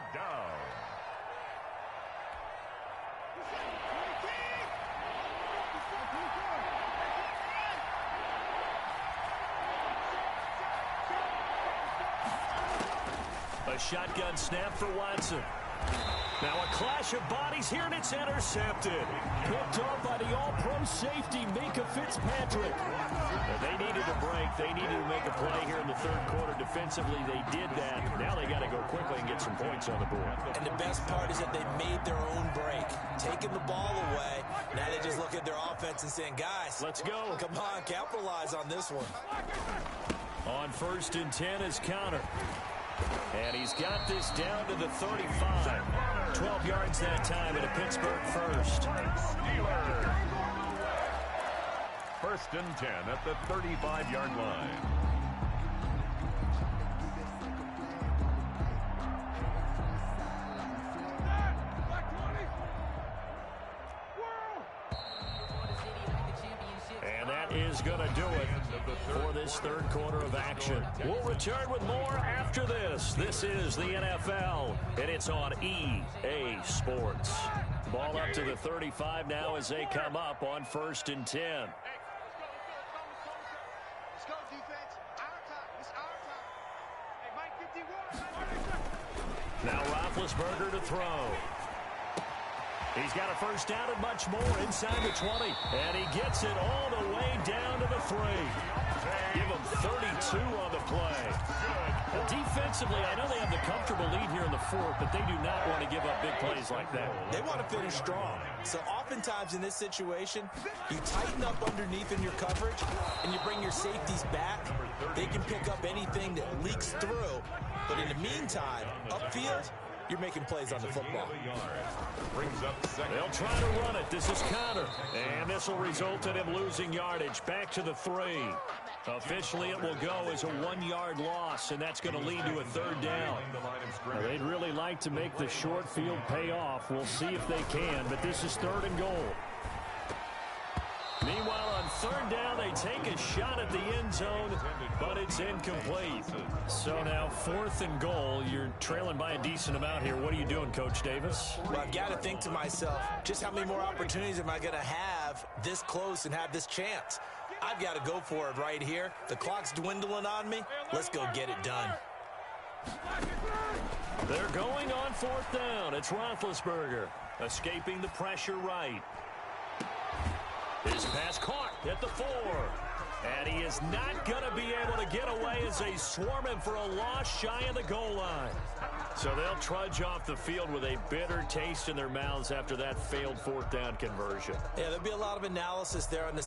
A shotgun snap for Watson. Now a clash of bodies here, and it's intercepted. Picked off by the all-pro safety, Mika Fitzpatrick. They needed a break. They needed to make a play here in the third quarter. Defensively, they did that. Now they got to go quickly and get some points on the board. And the best part is that they made their own break. Taking the ball away. Now they just look at their offense and saying, guys, let's go. Come on, capitalize on this one. On first and 10 is Connor. And he's got this down to the 35. 12 yards that time at a Pittsburgh first. Steelers. First and 10 at the 35-yard line. And that is going to do it for this third quarter of action. We'll return with more after this. This is the NFL, and it's on EA Sports. Ball up to the 35 now as they come up on first and 10. Let's go, defense. Our time. It's our time. Hey, Mike 51. Now Roethlisberger to throw. He's got a first down and much more inside the 20. And he gets it all the way down to the 3. Give him 32 on the play. Well, defensively, I know they have the comfortable lead here in the fourth, but they do not want to give up big plays like that. They want to finish strong. So oftentimes in this situation, you tighten up underneath in your coverage, and you bring your safeties back. They can pick up anything that leaks through. But in the meantime, upfield, you're making plays on the football. They'll try to run it. This is Connor. And this will result in him losing yardage. Back to the 3. Officially, it will go as a 1-yard loss, and that's going to lead to a third down. Now, they'd really like to make the short field pay off. We'll see if they can, but this is third and goal. Meanwhile, on third down, they take a shot at the end zone, but it's incomplete. So now fourth and goal. You're trailing by a decent amount here. What are you doing, Coach Davis? Well, I've got to think to myself, just how many more opportunities am I going to have this close and have this chance? I've got to go for it right here. The clock's dwindling on me. Let's go get it done. They're going on fourth down. It's Roethlisberger escaping the pressure right. His pass caught at the 4. And he is not going to be able to get away as they swarm him for a loss shy of the goal line. So they'll trudge off the field with a bitter taste in their mouths after that failed fourth down conversion. Yeah, there'll be a lot of analysis there on the